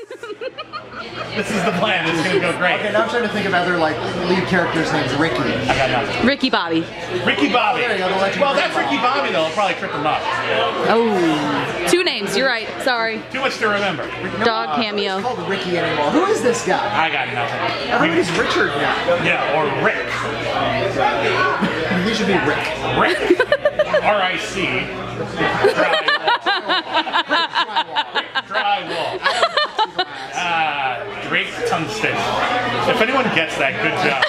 This is the plan. This is going to go great. Okay, now I'm trying to think of other like lead characters named Ricky. I got nothing. Ricky Bobby. Ricky Bobby. There you go, Well, that's Ricky Bobby, though. I'll probably trip him up. Oh, 2 names. You're right. Sorry. Too much to remember. Dog cameo. It's called Ricky anymore. Who is this guy? I got nothing. Everybody's Richard now. Yeah, or Rick. He should be Rick. Rick. R-I-C. Drywall. Drake Tungsten. If anyone gets that, good job.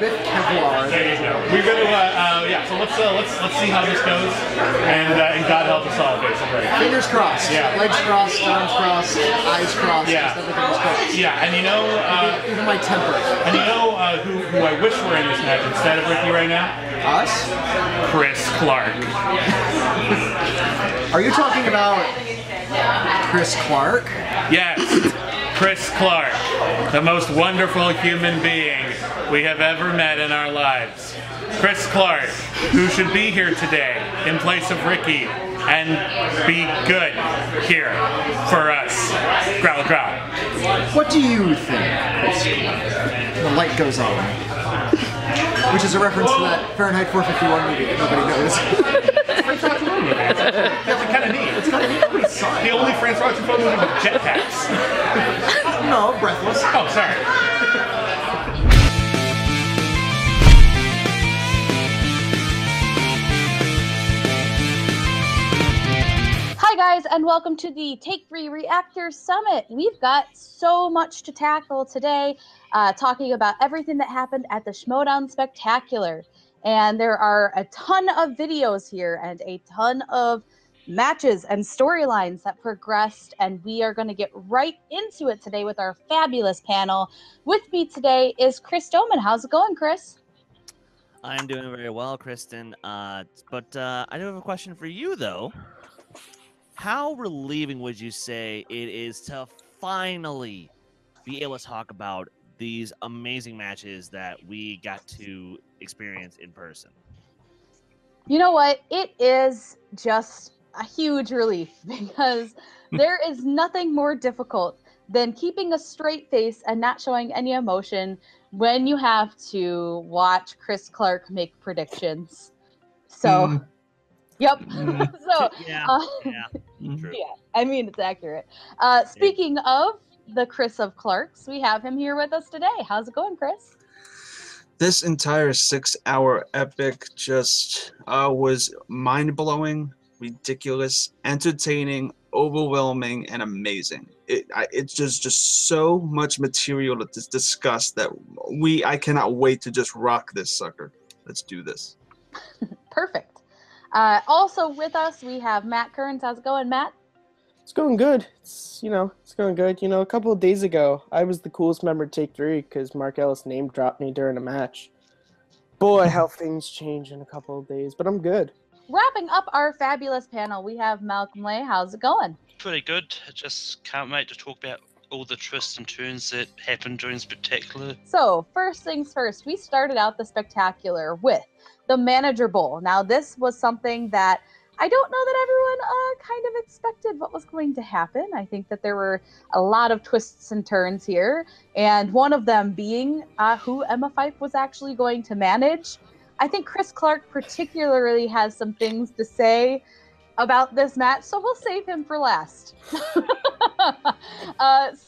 Bit Kevlar. There you go. We're going to, yeah. So let's see how this goes, and God help us all, basically. Fingers crossed. Yeah. Legs crossed, arms crossed, eyes crossed. Yeah. Just everything was crossed. Yeah, and you know, even my temper. and you know who I wish were in this match instead of Ricky right now? Us? Chris Clark. Are you talking about Chris Clark? Yes, Chris Clark, the most wonderful human being we have ever met in our lives. Chris Clark, who should be here today in place of Ricky and be good here for us. Growl, growl. What do you think, Chris Clark? The light goes on. Which is a reference to that Fahrenheit 451 movie that nobody knows. That's kind of neat. It's kind of neat. Nobody saw it. The only France Rocha movie with jetpacks. No, Breathless. Oh, sorry. Hi guys, and welcome to the Take 3 Reactors Summit. We've got so much to tackle today, talking about everything that happened at the Schmoedown Spectacular. And there are a ton of videos here and a ton of matches and storylines that progressed, and we are going to get right into it today with our fabulous panel. With me today is Chris Doman. How's it going, Chris? I'm doing very well, Kristen. But I do have a question for you, though. How relieving would you say it is to finally be able to talk about these amazing matches that we got to experience in person? You know what? It is just a huge relief because there is nothing more difficult than keeping a straight face and not showing any emotion when you have to watch Chris Clark make predictions. So, yep. So, Yeah, true. yeah, I mean, it's accurate. Speaking of the Chris of Clarks, we have him here with us today. How's it going, Chris? This entire 6-hour epic just was mind-blowing, ridiculous, entertaining, overwhelming, and amazing. It's just so much material to discuss that I cannot wait to just rock this sucker. Let's do this. Perfect. Also with us, we have Matt Kearns. How's it going, Matt? It's going good. It's going good. You know, a couple of days ago, I was the coolest member of Take 3 because Mark Ellis name dropped me during a match. Boy, how things change in a couple of days, but I'm good. Wrapping up our fabulous panel, we have Malcolm Lay. How's it going? Pretty good. I just can't wait to talk about all the twists and turns that happened during Spectacular. So, first things first, we started out the Spectacular with the Manager Bowl. Now, this was something that I don't know that everyone kind of expected what was going to happen. I think that there were a lot of twists and turns here, and one of them being who Emma Fyffe was actually going to manage. I think Chris Clark particularly has some things to say about this match, so we'll save him for last.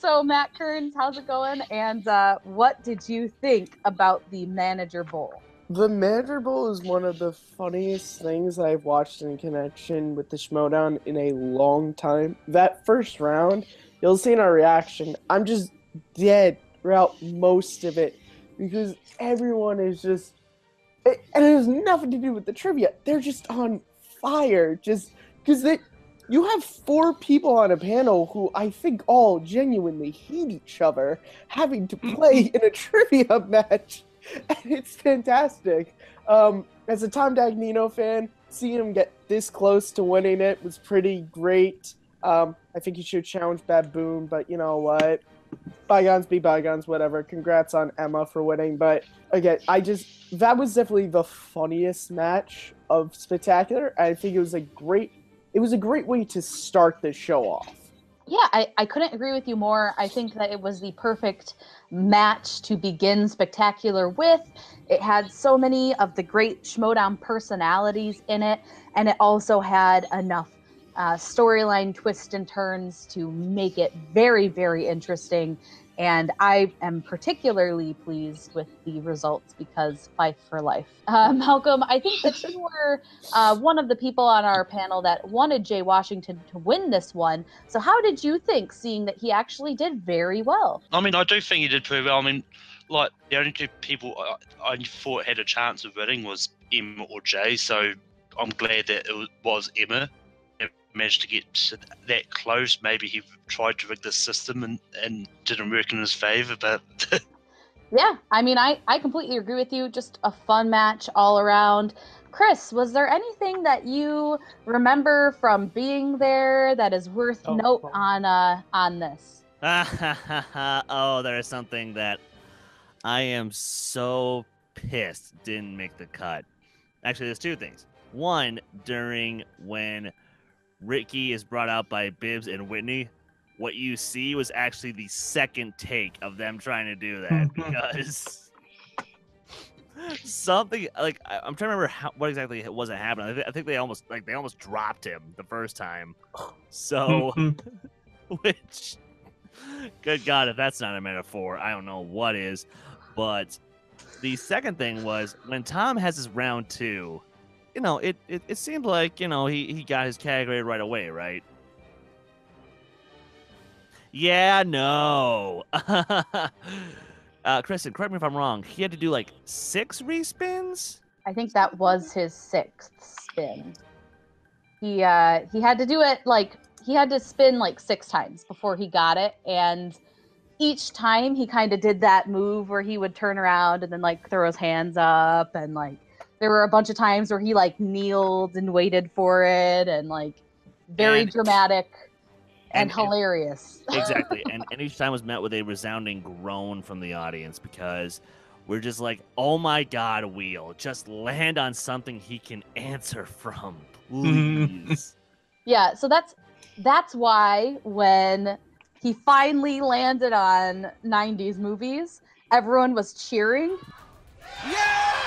So Matt Kearns, how's it going? And what did you think about the Manager Bowl? The Manager Bowl is one of the funniest things I've watched in connection with the Schmoedown in a long time. That first round, you'll see in our reaction, I'm just dead throughout most of it because everyone is just, and it has nothing to do with the trivia. They're just on fire, just because you have 4 people on a panel who I think all genuinely hate each other having to play in a trivia match. And it's fantastic. As a Tom Dagnino fan, seeing him get this close to winning it was pretty great. I think he should challenge Baboon, but you know what? Bygones be bygones, whatever. Congrats on Emma for winning. But again, that was definitely the funniest match of Spectacular. I think it was a great way to start the show off. Yeah, I couldn't agree with you more. I think that it was the perfect match to begin Spectacular with. It had so many of the great Schmoedown personalities in it, and it also had enough storyline twists and turns to make it very, very interesting. And I am particularly pleased with the results because Fyffe for life. Malcolm, I think that you were one of the people on our panel that wanted Jay Washington to win this one. So how did you think, seeing that he actually did very well? I mean, I do think he did pretty well. I mean, like, the only two people I thought had a chance of winning was Emma or Jay, so I'm glad that it was Emma. Managed to get that close. Maybe he tried to rig the system and didn't work in his favor, but yeah, I mean, I completely agree with you. Just a fun match all around. Chris, was there anything that you remember from being there that is worth note on this? Oh, there is something that I am so pissed didn't make the cut. Actually, there's two things. One, during when Ricky is brought out by Bibbs and Whitney, what you see was actually the second take of them trying to do that because something like I'm trying to remember what exactly it wasn't happening. I think they almost dropped him the first time. So, which, good God, if that's not a metaphor, I don't know what is. But the second thing was when Tom has his round two. You know, it seemed like, you know, he got his category right away, right? Yeah, no. Kristen, correct me if I'm wrong. He had to do like 6 respins? I think that was his 6th spin. He had to do it he had to spin 6 times before he got it, and each time he kind of did that move where he would turn around and then throw his hands up, and there were a bunch of times where he kneeled and waited for it, and very dramatic and hilarious. Exactly. and each time was met with a resounding groan from the audience because we're just like, oh my God, Wheel, just land on something he can answer from, please. Yeah, so that's why when he finally landed on 90s movies, everyone was cheering. Yeah!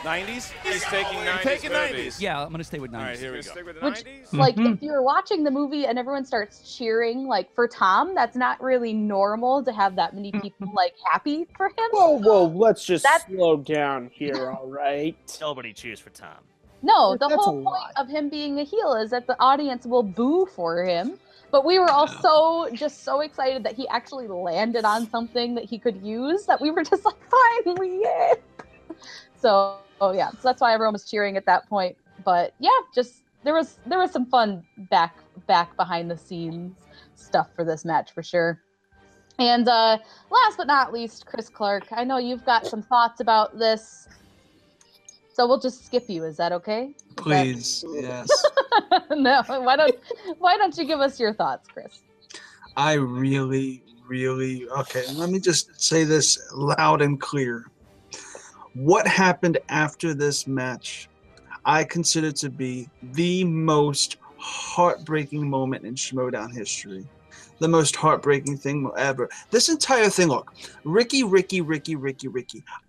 90s? He's taking 90s. Yeah, I'm going to stay with 90s. All right, here we go. Stick with the 90s? If you're watching the movie and everyone starts cheering, for Tom, that's not really normal to have that many people, happy for him. Whoa, let's just slow down here, all right? Nobody cheers for Tom. No, the whole point of him being a heel is that the audience will boo for him. But we were all so excited that he actually landed on something that he could use that we were just finally, yeah. So that's why everyone was cheering at that point. But yeah, just there was some fun back behind the scenes stuff for this match for sure. And last but not least, Chris Clark, I know you've got some thoughts about this, so we'll just skip you. Is that okay? Please, yes. No, why don't you give us your thoughts, Chris? I really, okay, let me just say this loud and clear. What happened after this match, I consider to be the most heartbreaking moment in Schmoedown history. The most heartbreaking thing ever. This entire thing, look, Ricky.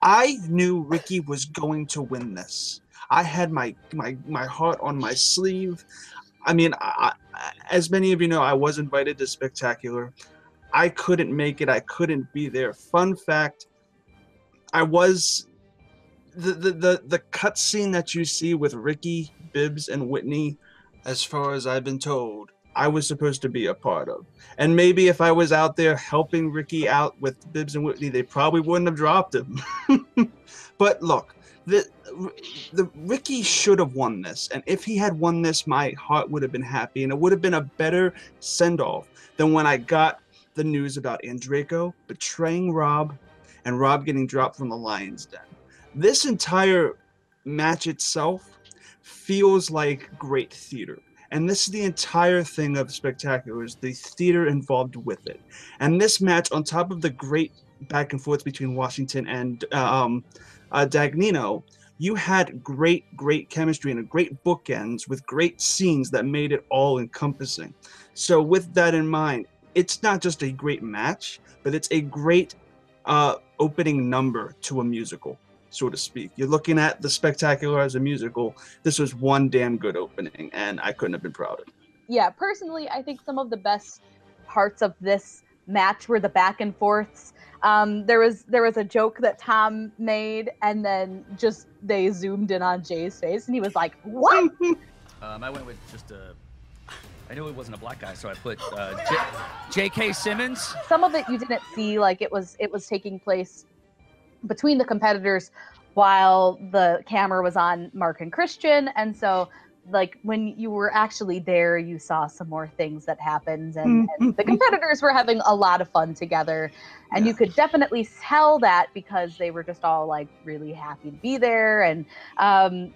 I knew Ricky was going to win this. I had my heart on my sleeve. I mean, as many of you know, I was invited to Spectacular. I couldn't make it. I couldn't be there. Fun fact, I was the cut scene that you see with Ricky, Bibbs, and Whitney, as far as I've been told, I was supposed to be a part of. And maybe if I was out there helping Ricky out with Bibbs and Whitney, they probably wouldn't have dropped him. But look, the Ricky should have won this. And if he had won this, my heart would have been happy. And it would have been a better send-off than when I got the news about Andraco betraying Rob and Rob getting dropped from the Lion's Den. This entire match itself feels like great theater. And this is the entire thing of Spectacular, is the theater involved with it. And this match, on top of the great back and forth between Washington and Dagnino, You had great chemistry and great bookends with great scenes that made it all encompassing. So with that in mind, it's not just a great match, but it's a great opening number to a musical, so to speak. You're looking at the Spectacular as a musical. This was one damn good opening, and I couldn't have been prouder. Yeah, personally, I think some of the best parts of this match were the back and forths. There was a joke that Tom made, and then just they zoomed in on Jay's face, and he was like, "What?" I went with just I knew it wasn't a black guy, so I put J.K. Simmons. Some of it you didn't see, like it was taking place between the competitors while the camera was on Mark and Christian, and so like when you were actually there, you saw some more things that happened, and the competitors were having a lot of fun together, and you could definitely tell that because they were just all like really happy to be there. And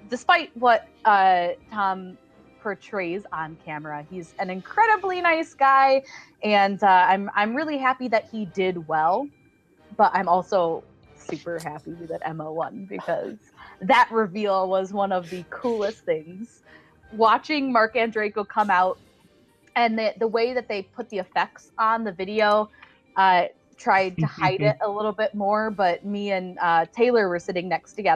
despite what Tom portrays on camera, he's an incredibly nice guy, and I'm really happy that he did well, but I'm also super happy that Emma won because that reveal was one of the coolest things. Watching Mark Andreyko come out and the way that they put the effects on the video, tried to hide it a little bit more, but me and Taylor were sitting next to each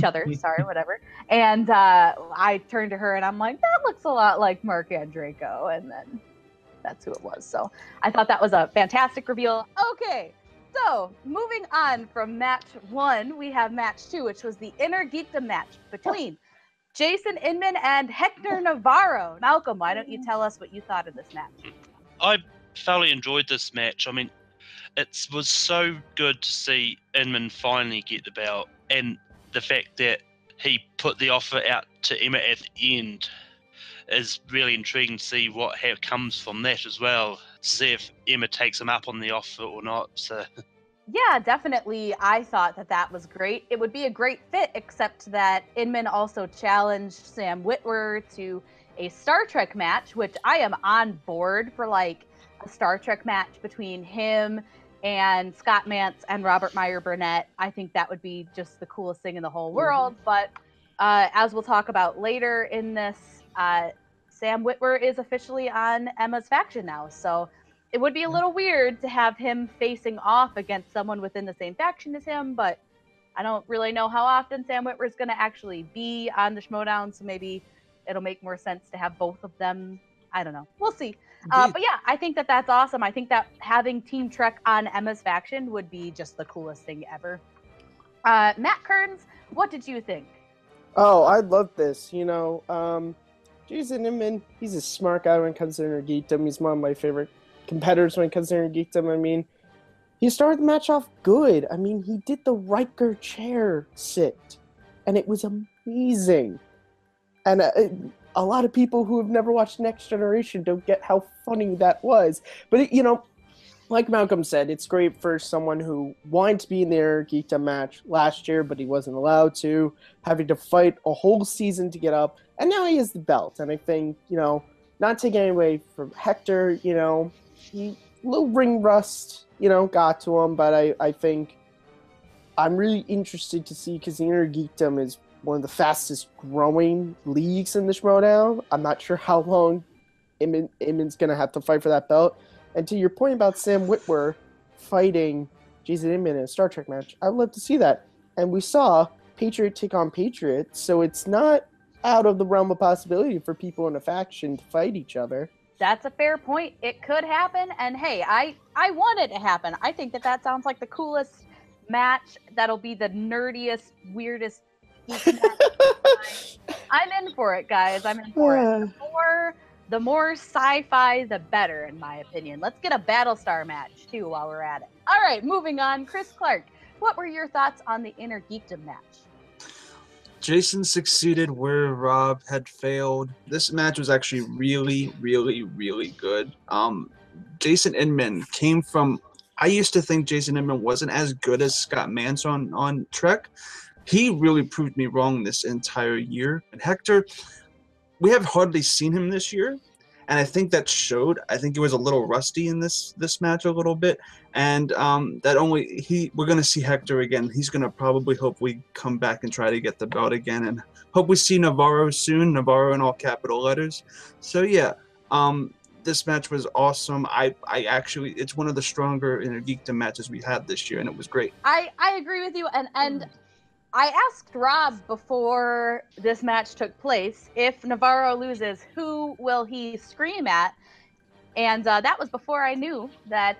other, whatever. And I turned to her and I'm like, that looks a lot like Mark Andreyko. And then that's who it was. So I thought that was a fantastic reveal. Okay, so moving on from match 1, we have match 2, which was the Intergeekdom match between Jason Inman and Hector Navarro. Malcolm, why don't you tell us what you thought of this match? I thoroughly enjoyed this match. I mean, it was so good to see Inman finally get the belt, and the fact that he put the offer out to Emma at the end is really intriguing to see what comes from that as well. To see if Emma takes him up on the offer or not. So. Yeah, definitely. I thought that was great. It would be a great fit, except that Inman also challenged Sam Witwer to a Star Trek match, which I am on board for, like a Star Trek match between him and Scott Mantz and Robert Meyer Burnett. I think that would be just the coolest thing in the whole world. But as we'll talk about later in this, Sam Witwer is officially on Emma's faction now. So it would be a little weird to have him facing off against someone within the same faction as him, but I don't really know how often Sam Witwer is going to actually be on the Schmoedown, so maybe it'll make more sense to have both of them. I don't know. We'll see. But yeah, I think that's awesome. I think that having Team Trek on Emma's faction would be just the coolest thing ever. Matt Kearns, what did you think? Oh, I love this. You know, Jason Inman, he's a smart guy when it comes to Intergeekdom. He's one of my favorite competitors when it comes to Intergeekdom. I mean, he started the match off good. I mean, he did the Riker chair sit, and it was amazing. And a lot of people who have never watched Next Generation don't get how funny that was. But, you know, like Malcolm said, it's great for someone who wanted to be in the Intergeekdom match last year, but he wasn't allowed to, having to fight a whole season to get up. And now he has the belt. And I think, you know, not taking any away from Hector, you know, little ring rust, you know, got to him. But I think I'm really interested to see, because the Intergeekdom is one of the fastest growing leagues in the Schmoedown. I'm not sure how long Inman's going to have to fight for that belt. And to your point about Sam Witwer fighting Jason Inman in a Star Trek match, I'd love to see that. And we saw Patriot take on Patriot, so it's not out of the realm of possibility for people in a faction to fight each other. That's a fair point. It could happen. And hey, I want it to happen. I think that sounds like the coolest match. That'll be the nerdiest, weirdest geek match. I'm in for it, guys. I'm in for it. The more sci-fi, the better, in my opinion. Let's get a Battlestar match, too, while we're at it. All right, moving on. Chris Clark, what were your thoughts on the Intergeekdom match? Jason succeeded where Rob had failed. This match was actually really, really, really good. Jason Inman came from... I used to think Jason Inman wasn't as good as Scott Mantz on Trek. He really proved me wrong this entire year. And Hector... we have hardly seen him this year, and I think that showed. I think it was a little rusty in this match a little bit, and we're gonna see Hector again. He's gonna probably hopefully come back and try to get the belt again, and hope we see Navarro soon. Navarro in all capital letters. So yeah, this match was awesome. I actually, it's one of the stronger Intergeekdom matches we had this year, and it was great. I agree with you, and I asked Rob before this match took place, if Navarro loses, who will he scream at? And that was before I knew that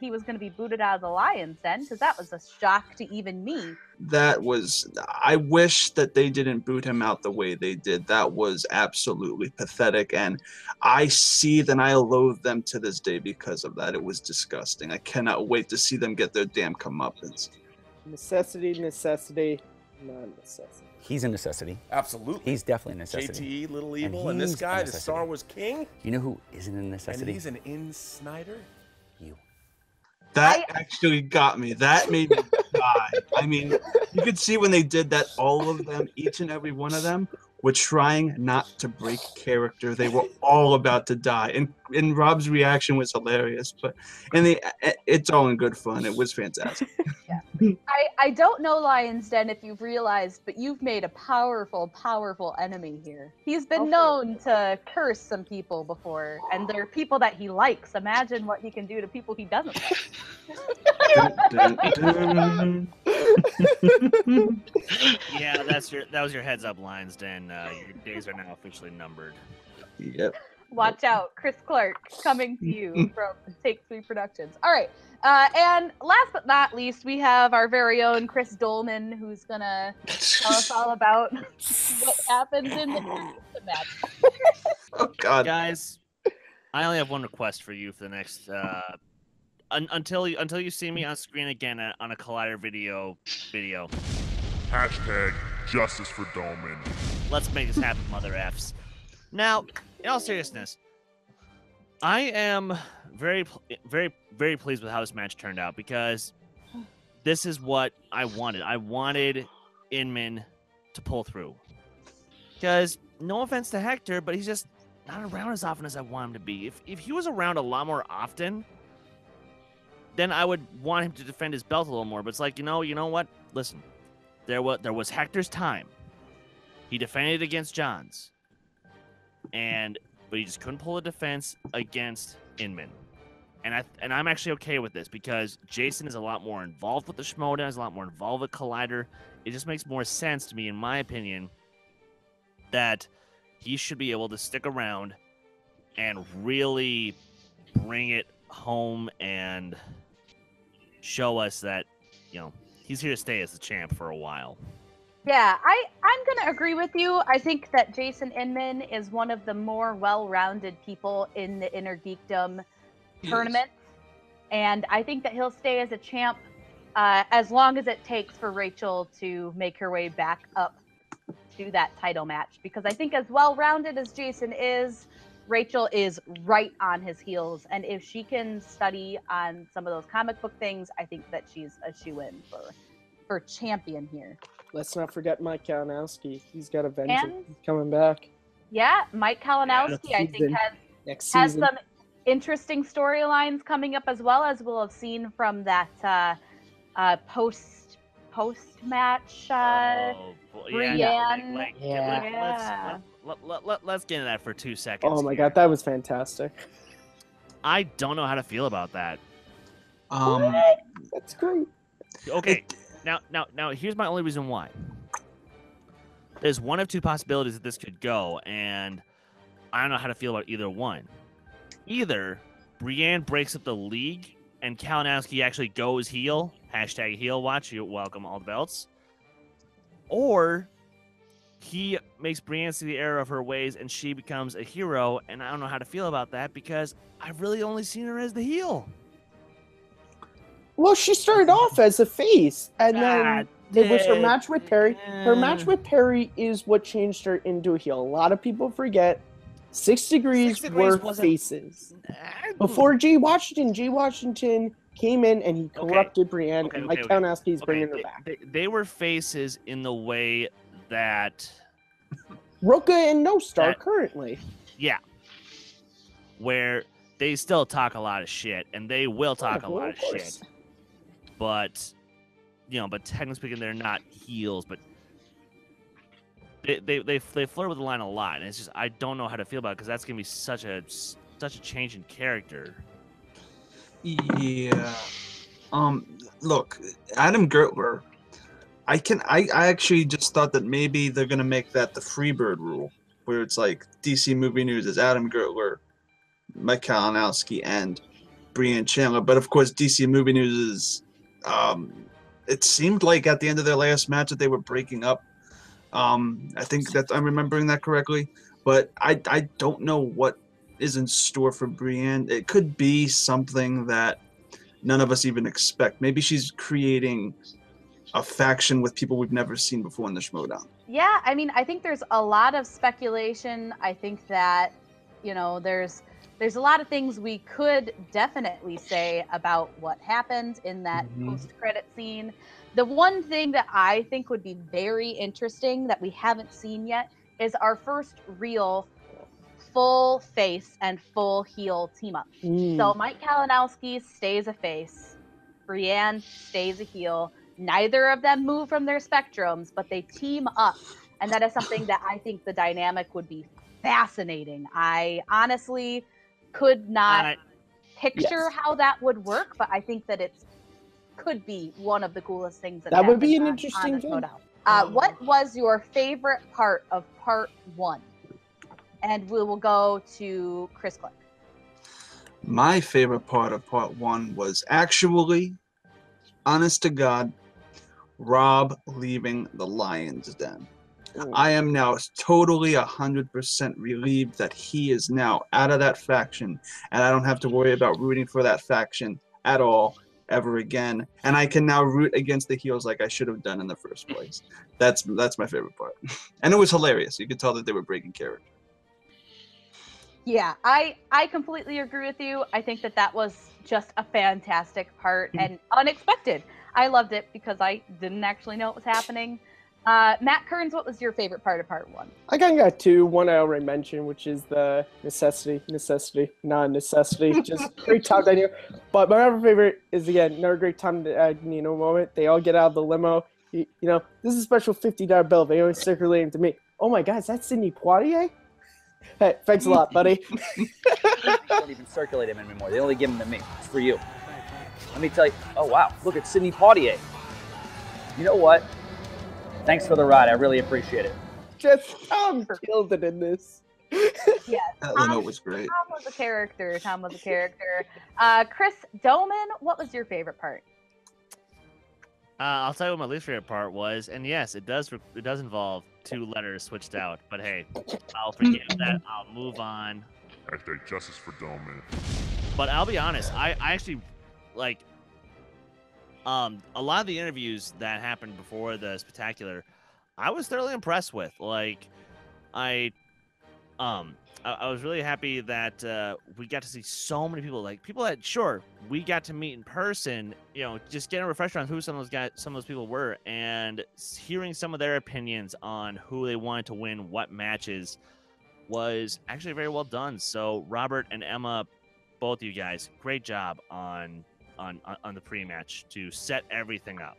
he was going to be booted out of the Lions Den, because that was a shock to even me. I wish that they didn't boot him out the way they did. That was absolutely pathetic, and I seethe and I loathe them to this day because of that. It was disgusting. I cannot wait to see them get their damn comeuppance. Necessity, not necessity. He's a necessity. Absolutely. He's definitely a necessity. JTE, Little Evil, and this guy, the Star Wars King. You know who isn't a necessity? And he's an in-Snyder? You. That actually got me. That made me die. I mean, you could see when they did that, all of them, each and every one of them, were trying not to break character. They were all about to die. And Rob's reaction was hilarious. But it's all in good fun. It was fantastic. Yeah. I don't know Lion's Den if you've realized, but you've made a powerful, powerful enemy here. He's been known to curse some people before, and they're people that he likes. Imagine what he can do to people he doesn't like. Yeah, that was your heads up, Lions Den. Your days are now officially numbered. Yep. Watch out, Chris Clark coming to you from Take 3 Productions. All right, and last but not least, we have our very own Chris Dolman, who's gonna tell us all about what happens in the match. Oh God, guys, I only have one request for you for the next until you see me on screen again on a Collider video. Hashtag justice for Dolman. Let's make this happen, mother Fs. Now, in all seriousness, I am very pleased with how this match turned out, because this is what I wanted. I wanted Inman to pull through. Because, no offense to Hector, but he's just not around as often as I want him to be. If he was around a lot more often, then I would want him to defend his belt a little more. But it's like, you know what? Listen, there was Hector's time. He defended against John's. But he just couldn't pull a defense against Inman. And I'm actually okay with this, because Jason is a lot more involved with the Schmoedown, is a lot more involved with Collider. It just makes more sense to me, in my opinion, that he should be able to stick around and really bring it home and show us that, he's here to stay as the champ for a while. Yeah, I'm going to agree with you. I think that Jason Inman is one of the more well-rounded people in the Intergeekdom tournament. And I think that he'll stay as a champ as long as it takes for Rachel to make her way back up to that title match. Because I think as well-rounded as Jason is, Rachel is right on his heels. And if she can study on some of those comic book things, I think that she's a shoo-in for champion here. Let's not forget Mike Kalinowski. He's got a vengeance. He's coming back. Yeah, Mike Kalinowski, I think, has some interesting storylines coming up, as well as we'll have seen from that post match. Brianne. Let's get into that for 2 seconds. Oh my God, that was fantastic. I don't know how to feel about that. That's great. Okay. Now, here's my only reason why. There's one of two possibilities that this could go, and I don't know how to feel about either one. Either Brianne breaks up the league, and Kalinowski actually goes heel, #heel watch, you welcome all the belts, or he makes Brianne see the error of her ways, and she becomes a hero, and I don't know how to feel about that, because I've really only seen her as the heel. Well, she started off as a face, and then it was her match with Perry. Her match with Perry is what changed her into a heel. A lot of people forget 6 Degrees were faces. Before G. Washington came in and he corrupted Brianne, and Mike Kalinowski's bringing her back. They were faces in the way that Rocha and No Star currently. Yeah. where they still talk a lot of shit, and they will talk a lot of shit. But, but technically speaking, they're not heels, but they flirt with the line a lot, and it's just I don't know how to feel about it because that's gonna be such a change in character. Yeah. Look, Adam Gertler. I actually just thought that maybe they're gonna make that the Freebird rule, where it's like DC Movie News is Adam Gertler, Mike Kalinowski, and Brianne Chandler. But of course, DC Movie News is. It seemed like at the end of their last match that they were breaking up. I think that I'm remembering that correctly. But I don't know what is in store for Brianne. It could be something that none of us even expect. Maybe she's creating a faction with people we've never seen before in the Schmoedown. Yeah, I mean, I think there's a lot of speculation. I think that, there's a lot of things we could definitely say about what happened in that post-credit scene. The one thing that I think would be very interesting that we haven't seen yet is our first real full face and full heel team up. So Mike Kalinowski stays a face, Brianne stays a heel. Neither of them move from their spectrums, but they team up, and that is something that I think the dynamic would be fascinating. I honestly could not picture how that would work, but I think that it could be one of the coolest things that would be an on interesting thing. What was your favorite part of part 1? And we will go to Chris Clark. My favorite part of part 1 was actually, honest to God, Rob leaving the Lion's Den. I am now totally 100% relieved that he is now out of that faction, and I don't have to worry about rooting for that faction at all ever again. And I can now root against the heels like I should have done in the first place. That's my favorite part, and it was hilarious. You could tell that they were breaking character. Yeah, I completely agree with you. I think that was just a fantastic part and unexpected. I loved it because I didn't actually know it was happening. Matt Kearns, what was your favorite part of part 1? I kind of got 2. One I already mentioned, which is the necessity, non-necessity. Just great time down here. But my other favorite is, again, another great time moment. They all get out of the limo. This is a special $50 bill. They always circulate to me. Oh my God, is that Sidney Poitier? Hey, thanks a lot, buddy. They don't even circulate him anymore. They only give him to me. It's for you. Let me tell you. Oh, wow. Look at Sidney Poitier. You know what? Thanks for the ride. I really appreciate it. Just Tom killed it in this. Yeah, Leno was great. Tom was a character. Chris Doman, what was your favorite part? I'll tell you what my least favorite part was, and yes, it does involve 2 letters switched out, but hey, I'll forgive that. I'll move on. Hashtag justice for Doman. But I'll be honest, I actually like a lot of the interviews that happened before the spectacular. I was thoroughly impressed with. Like, I was really happy that we got to see so many people. Like, people that sure we got to meet in person. Just getting a refresher on who some of those people were, and hearing some of their opinions on who they wanted to win what matches was actually very well done. So Robert and Emma, both of you guys, great job on the pre-match to set everything up.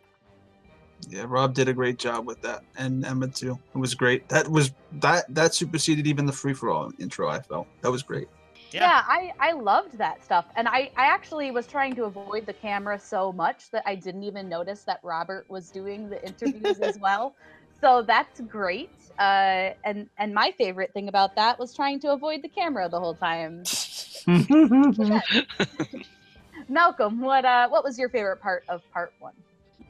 Yeah, Rob did a great job with that, and Emma too. It was great. That superseded even the free-for-all intro. I felt that was great. Yeah, I loved that stuff, and I actually was trying to avoid the camera so much that I didn't even notice that Robert was doing the interviews as well. So that's great. And my favorite thing about that was trying to avoid the camera the whole time. Malcolm, what was your favorite part of part 1?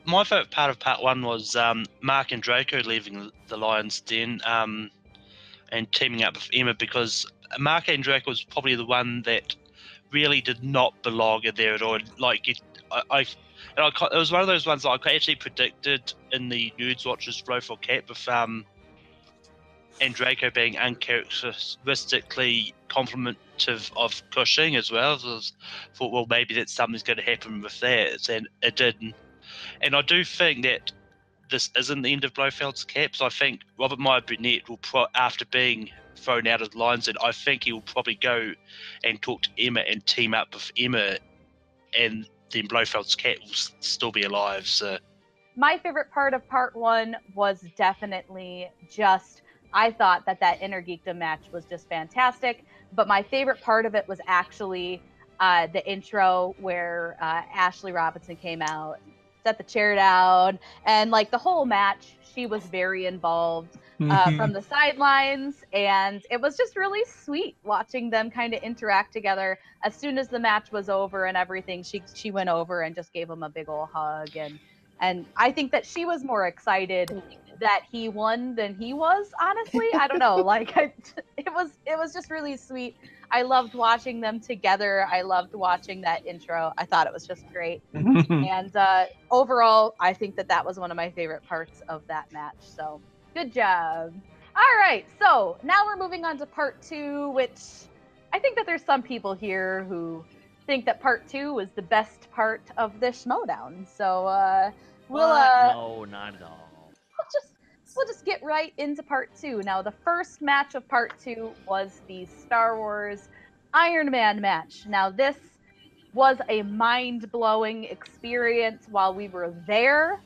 My favorite part of part 1 was Mark and Draco leaving the Lion's Den and teaming up with Emma, because Mark and Draco was probably the one that really did not belong in there at all. Like, it was one of those ones that I actually predicted in the Nudes Watchers Row for Cat with and Draco being uncharacteristically complimentive of Cushing as well. So I thought, well, maybe that something's going to happen with that, and it didn't. And I do think that this isn't the end of Blofeld's Caps. I think Robert Meyer Burnett will, after being thrown out of lines, and I think he'll probably go and talk to Emma and team up with Emma, and then Blofeld's cat will still be alive. So my favorite part of part 1 was definitely just, I thought that Intergeekdom match was just fantastic, but my favorite part of it was actually the intro where Ashley Robinson came out, set the chair down, and like the whole match, she was very involved from the sidelines, and it was just really sweet watching them kind of interact together. As soon as the match was over and everything, she went over and just gave him a big old hug, and I think that she was more excited that he won than he was, honestly. I don't know, like it was just really sweet. I loved watching them together. I loved watching that intro. I thought it was just great. And overall, I think that was one of my favorite parts of that match. So good job. All right, so now we're moving on to part 2, which I think that there's some people here who think that part 2 was the best part of this Schmoedown. So no, not at all. We'll just get right into part 2. Now, the first match of part 2 was the Star Wars Iron Man match. Now, this was a mind-blowing experience while we were there.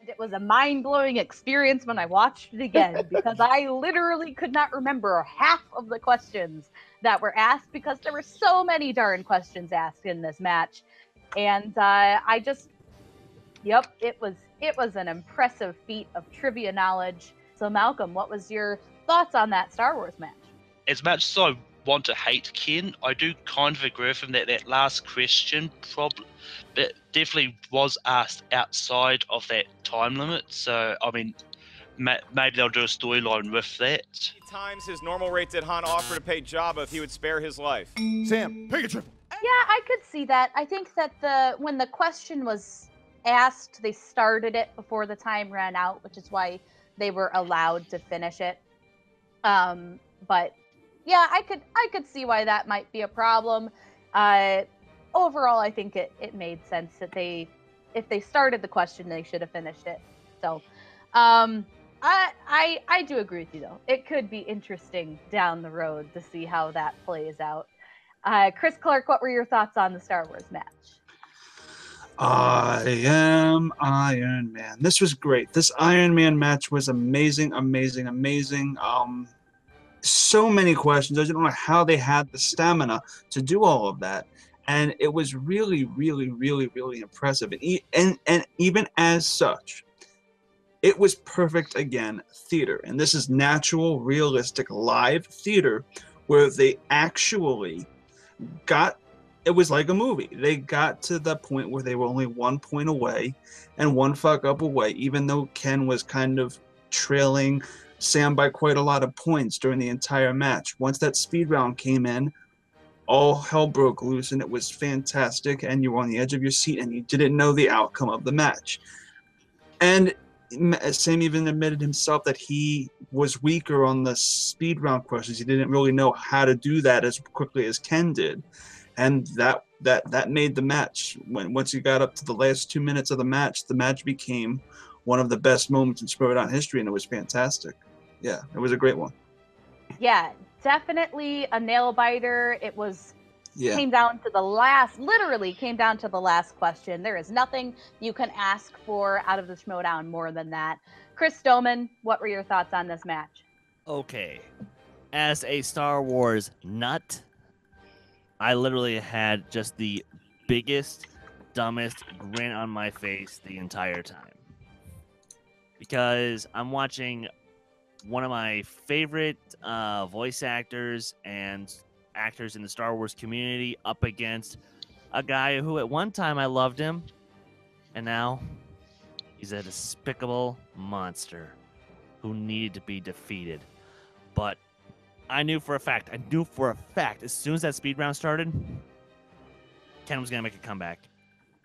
And it was a mind-blowing experience when I watched it again, because I literally could not remember half of the questions that were asked, because there were so many darn questions asked in this match. And it was an impressive feat of trivia knowledge. So Malcolm, what was your thoughts on that Star Wars match? as much as I want to hate Ken, I do kind of agree with him that last question definitely was asked outside of that time limit. So, I mean, maybe they'll do a storyline with that. Times his normal rate did Han offer to pay Jabba if he would spare his life. Sam, pick a triple. Yeah, I could see that. I think that when the question was asked, they started it before the time ran out, which is why they were allowed to finish it. But yeah, I could see why that might be a problem. Overall, I think it made sense that if they started the question, they should have finished it. So, I do agree with you though. It could be interesting down the road to see how that plays out. Chris Clark, what were your thoughts on the Star Wars match? I am Iron Man. This was great. This Iron Man match was amazing, amazing, amazing. So many questions. I don't know how they had the stamina to do all of that. And it was really, really, really, really impressive. And even as such, it was perfect, again, theater. And this is natural, realistic, live theater where they actually it was like a movie. They got to the point where they were only 1 point away and one fuck up away, even though Ken was kind of trailing Sam by quite a lot of points during the entire match. Once that speed round came in, all hell broke loose, and it was fantastic, and you were on the edge of your seat, and you didn't know the outcome of the match. And Sam even admitted himself that he was weaker on the speed round questions. He didn't really know how to do that as quickly as Ken did. And that made the match. Once you got up to the last 2 minutes of the match became one of the best moments in Schmoedown history, and it was fantastic. Yeah, it was a great one. Yeah, definitely a nail biter. It was came down to the last question. There is nothing you can ask for out of the Schmoedown more than that. Chris Stoneman, what were your thoughts on this match? Okay, as a Star Wars nut, I literally had just the biggest, dumbest grin on my face the entire time. Because I'm watching one of my favorite voice actors and actors in the Star Wars community up against a guy who at one time I loved him, and now he's a despicable monster who needed to be defeated. But I knew for a fact, as soon as that speed round started, Ken was going to make a comeback.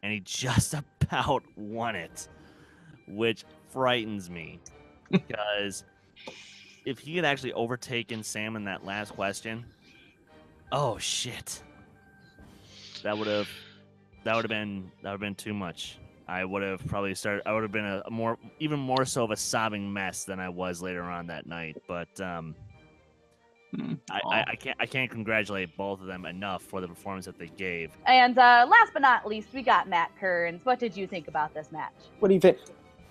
And he just about won it, which frightens me. Because if he had actually overtaken Sam in that last question, oh shit. That would have been too much. I would have been even more so of a sobbing mess than I was later on that night. But I can't congratulate both of them enough for the performance that they gave. And last but not least, we got Matt Kearns. What did you think about this match? What do you think?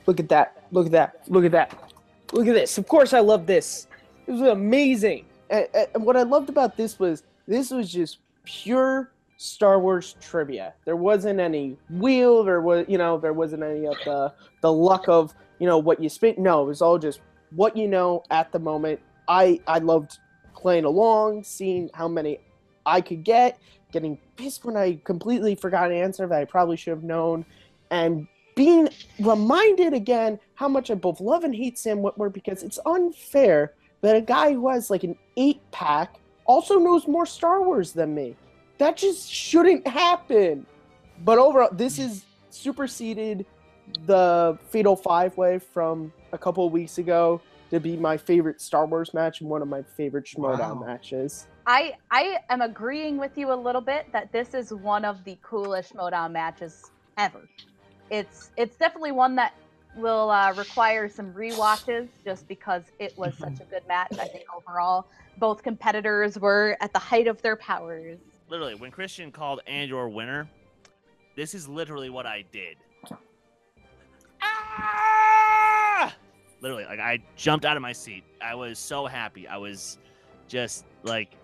Look at that. Look at that. Look at that. Look at this. Of course I love this. It was amazing. And what I loved about this was just pure Star Wars trivia. There wasn't any wheel, there wasn't any of the luck of, what you spent. No, it was all just what you know at the moment. I loved playing along, seeing how many I could get, getting pissed when I completely forgot an answer that I probably should have known, and being reminded again how much I both love and hate Sam Witwer, because it's unfair that a guy who has like an 8-pack also knows more Star Wars than me. That just shouldn't happen. But overall, this is superseded the Fatal 5-Way from a couple of weeks ago to be my favorite Star Wars match and one of my favorite Schmoedown matches. I am agreeing with you a little bit that this is one of the coolest Schmoedown matches ever. It's definitely one that will require some rewatches just because it was such a good match. I think overall, both competitors were at the height of their powers. Literally, when Christian called and your winner, this is literally what I did. Ah! Literally, like I jumped out of my seat. I was so happy. I was just like,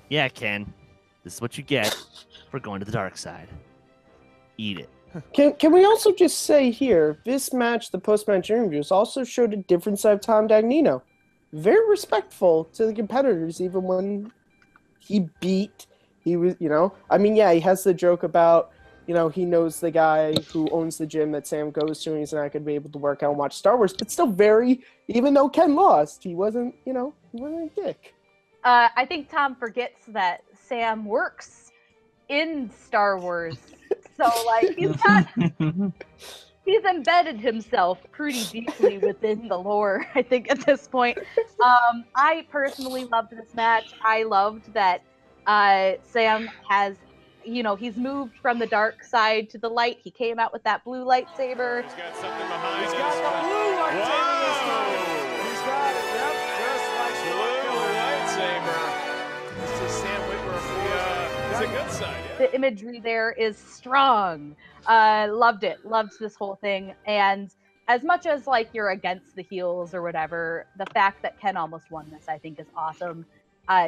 yeah, Ken, this is what you get for going to the dark side. Eat it. Can we also just say here, this match, the post-match interviews, also showed a different side of Tom Dagnino. Very respectful to the competitors, even when he was, he has the joke about, he knows the guy who owns the gym that Sam goes to, and he's not going to be able to work out and watch Star Wars, but still even though Ken lost, he wasn't a dick. I think Tom forgets that Sam works in Star Wars. So, he's embedded himself pretty deeply within the lore, I think, at this point. I personally loved this match. I loved that Sam has, he's moved from the dark side to the light. He came out with that blue lightsaber. He's got something behind He's us. got the blue lightsaber this time. He's got it, yep, just like Blue lightsaber. This is Sam Witwer for it's a good side. Yeah. The imagery there is strong. Loved it. Loved this whole thing. And as much as you're against the heels or whatever, the fact that Ken almost won this, I think, is awesome.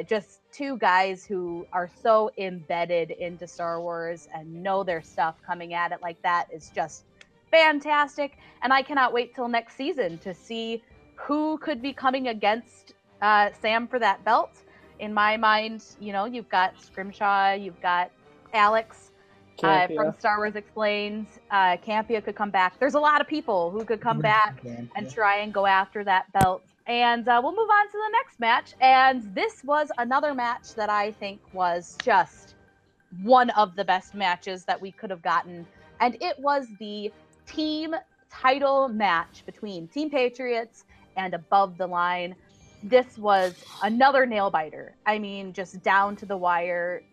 Just two guys who are so embedded into Star Wars and know their stuff coming at it like that is just fantastic. And I cannot wait till next season to see who could be coming against Sam for that belt. In my mind, you've got Scrimshaw, you've got Alex from Star Wars Explained. Campia could come back. There's a lot of people who could come back and try and go after that belt. And we'll move on to the next match. And this was another match that I think was just one of the best matches that we could have gotten. And it was the team title match between Team Patriots and Above the Line. This was another nail biter. I mean, just down to the wire.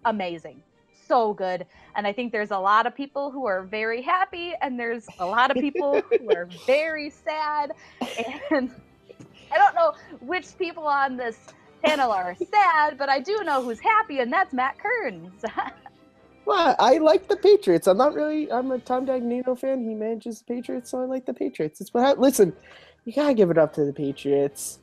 Amazing. So good. And I think there's a lot of people who are very happy, and there's a lot of people who are very sad. And I don't know which people on this panel are sad, but I do know who's happy, and that's Matt Kearns. Well, I like the Patriots. I'm a Tom Dagnino fan. He manages the Patriots, so I like the Patriots. Listen, you gotta give it up to the Patriots.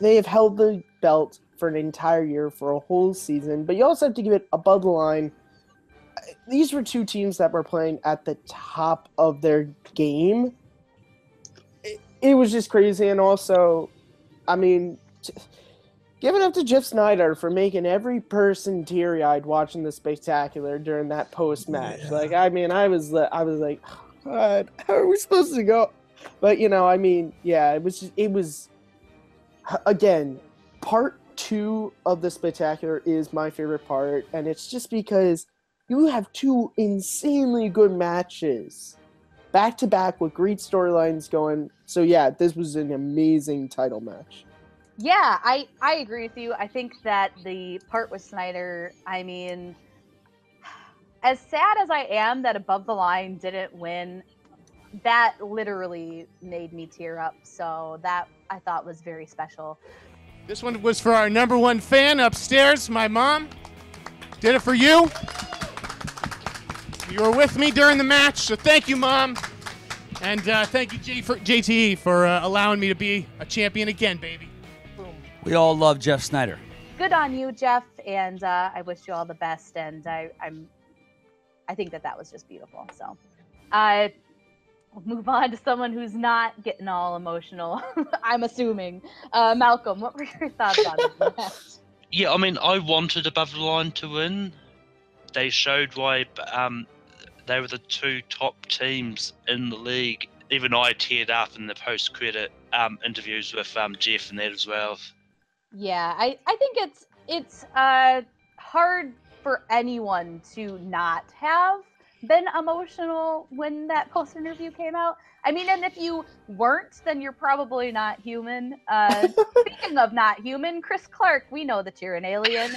They have held the belt for an entire year, for a whole season, but you also have to give it Above the Line. These were two teams that were playing at the top of their game. It was just crazy, and also, give it up to Jeff Snyder for making every person teary-eyed watching the spectacular during that post-match. Yeah. I was like, oh, God, how are we supposed to go? But it was again, part 2 of the spectacular is my favorite part, and it's just because you have two insanely good matches back to back with great storylines going. So yeah, this was an amazing title match. Yeah, I agree with you. I think that the part with Snyder, as sad as I am that Above the Line didn't win, that literally made me tear up. So that I thought was very special. This one was for our #1 fan upstairs, my mom. Did it for you. You were with me during the match, so thank you, Mom. And thank you, JTE, for allowing me to be a champion again, baby. We all love Jeff Snyder. Good on you, Jeff, and I wish you all the best. And I think that was just beautiful. So, we'll move on to someone who's not getting all emotional. I'm assuming, Malcolm. What were your thoughts on this match? Yeah, I mean, I wanted Above the Line to win. They showed why they were the 2 top teams in the league. Even I teared up in the post-credit interviews with Jeff and that as well. Yeah, I think it's hard for anyone to not have been emotional when that post interview came out. I mean, and if you weren't, then you're probably not human. Speaking of not human, Chris Clark, we know that you're an alien.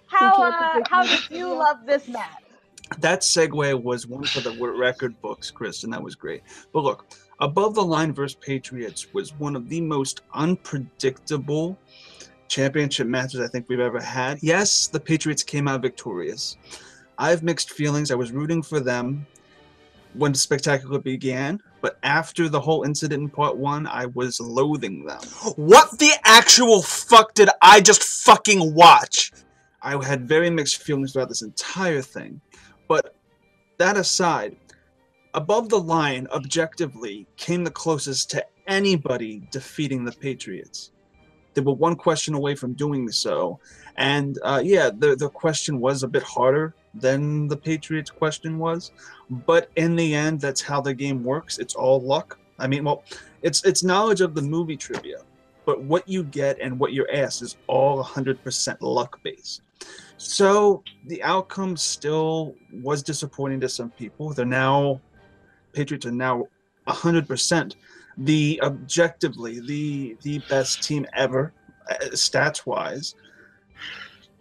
How did you love this match? That segue was one for the record books, Chris, and that was great. But look, Above the Line versus Patriots was one of the most unpredictable championship matches I think we've ever had. Yes, the Patriots came out victorious. I have mixed feelings. I was rooting for them when the spectacular began, but after the whole incident in part 1, I was loathing them. What the actual fuck did I just fucking watch? I had very mixed feelings about this entire thing. But that aside, Above the Line, objectively, came the closest to anybody defeating the Patriots. They were one question away from doing so. And yeah, the question was a bit harder than the Patriots question was. But in the end, that's how the game works. It's all luck. I mean, well, it's knowledge of the movie trivia. But what you get and what you're asked is all 100% luck-based. So the outcome still was disappointing to some people. Patriots are now 100% objectively the best team ever, stats-wise.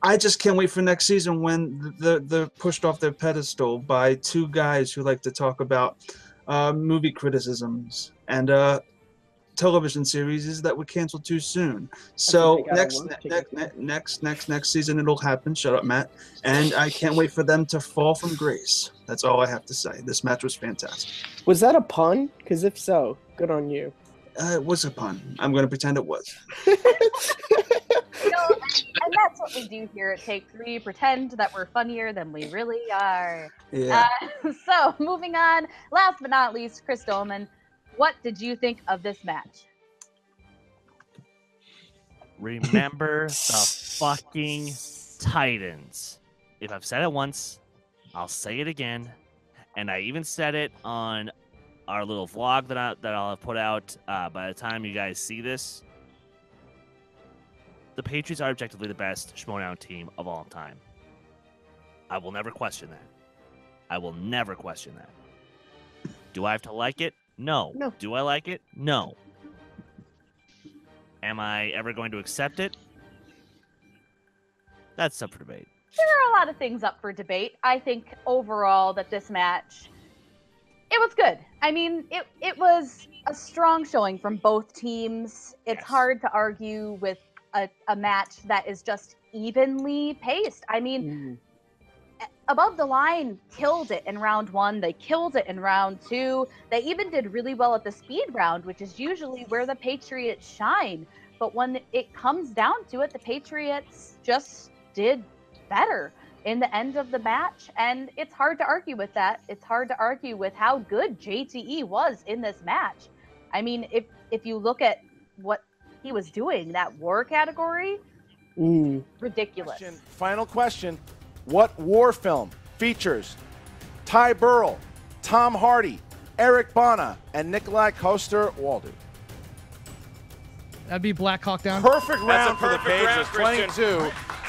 I just can't wait for next season when they're pushed off their pedestal by 2 guys who like to talk about movie criticisms and television series that were canceled too soon. So next season it'll happen. Shut up, Matt. And I can't wait for them to fall from grace. That's all I have to say. This match was fantastic. Was that a pun? Because if so, good on you. It was a pun. I'm going to pretend it was. And that's what we do here at Take 3, pretend that we're funnier than we really are. Yeah. So, moving on, last but not least, Chris Dolman, what did you think of this match? Remember the fucking Titans. If I've said it once, I'll say it again. And I even said it on our little vlog that I'll have put out by the time you guys see this. The Patriots are objectively the best Schmoedown team of all time. I will never question that. I will never question that. Do I have to like it? No. Do I like it? No. Am I ever going to accept it? That's up for debate. There are a lot of things up for debate. I think overall that this match, it was good. I mean, it was a strong showing from both teams. It's hard to argue with a match that is just evenly paced. I mean, Above the Line killed it in round 1. They killed it in round 2. They even did really well at the speed round, which is usually where the Patriots shine. But when it comes down to it, the Patriots just did better in the end of the match. And it's hard to argue with that. It's hard to argue with how good JTE was in this match. I mean, if you look at what he was doing, that war category, ridiculous. Final question. What war film features Ty Burrell, Tom Hardy, Eric Bana, and Nikolai Coster-Waldau? That'd be Black Hawk Down. Perfect round for the Patriots.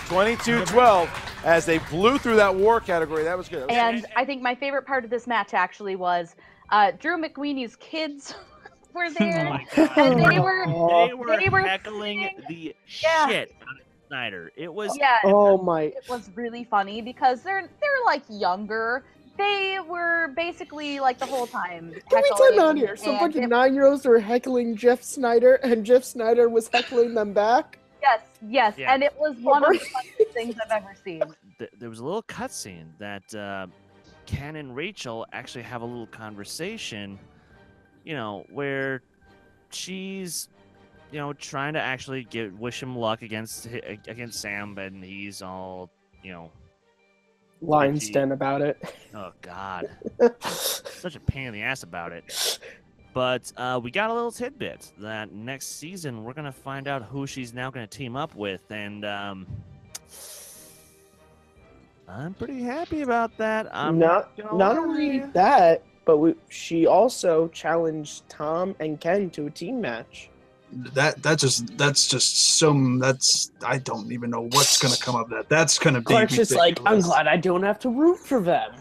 22-12 as they blew through that war category. That was good. And I think my favorite part of this match actually was Drew McWeeney's kids were there, and they were heckling the shit out of Snyder. It was it was really funny because they're like younger, They were basically like the whole time. Can we heckling, time out here? Some and fucking it- 9-year-olds were heckling Jeff Snyder, and Jeff Snyder was heckling them back. Yes, Yeah. and it was one of the funniest things I've ever seen. There was a little cutscene that Ken and Rachel actually have a little conversation, where she's, trying to actually wish him luck against Sam, and he's all, Lion's Den about it. Oh God, such a pain in the ass about it. But we got a little tidbit that next season we're gonna find out who she's now gonna team up with, and I'm pretty happy about that. Not only that, but she also challenged Tom and Ken to a team match. That's just some. I don't even know what's gonna come of that. That's gonna be. Clark's just like, I'm ridiculous. glad I don't have to root for them.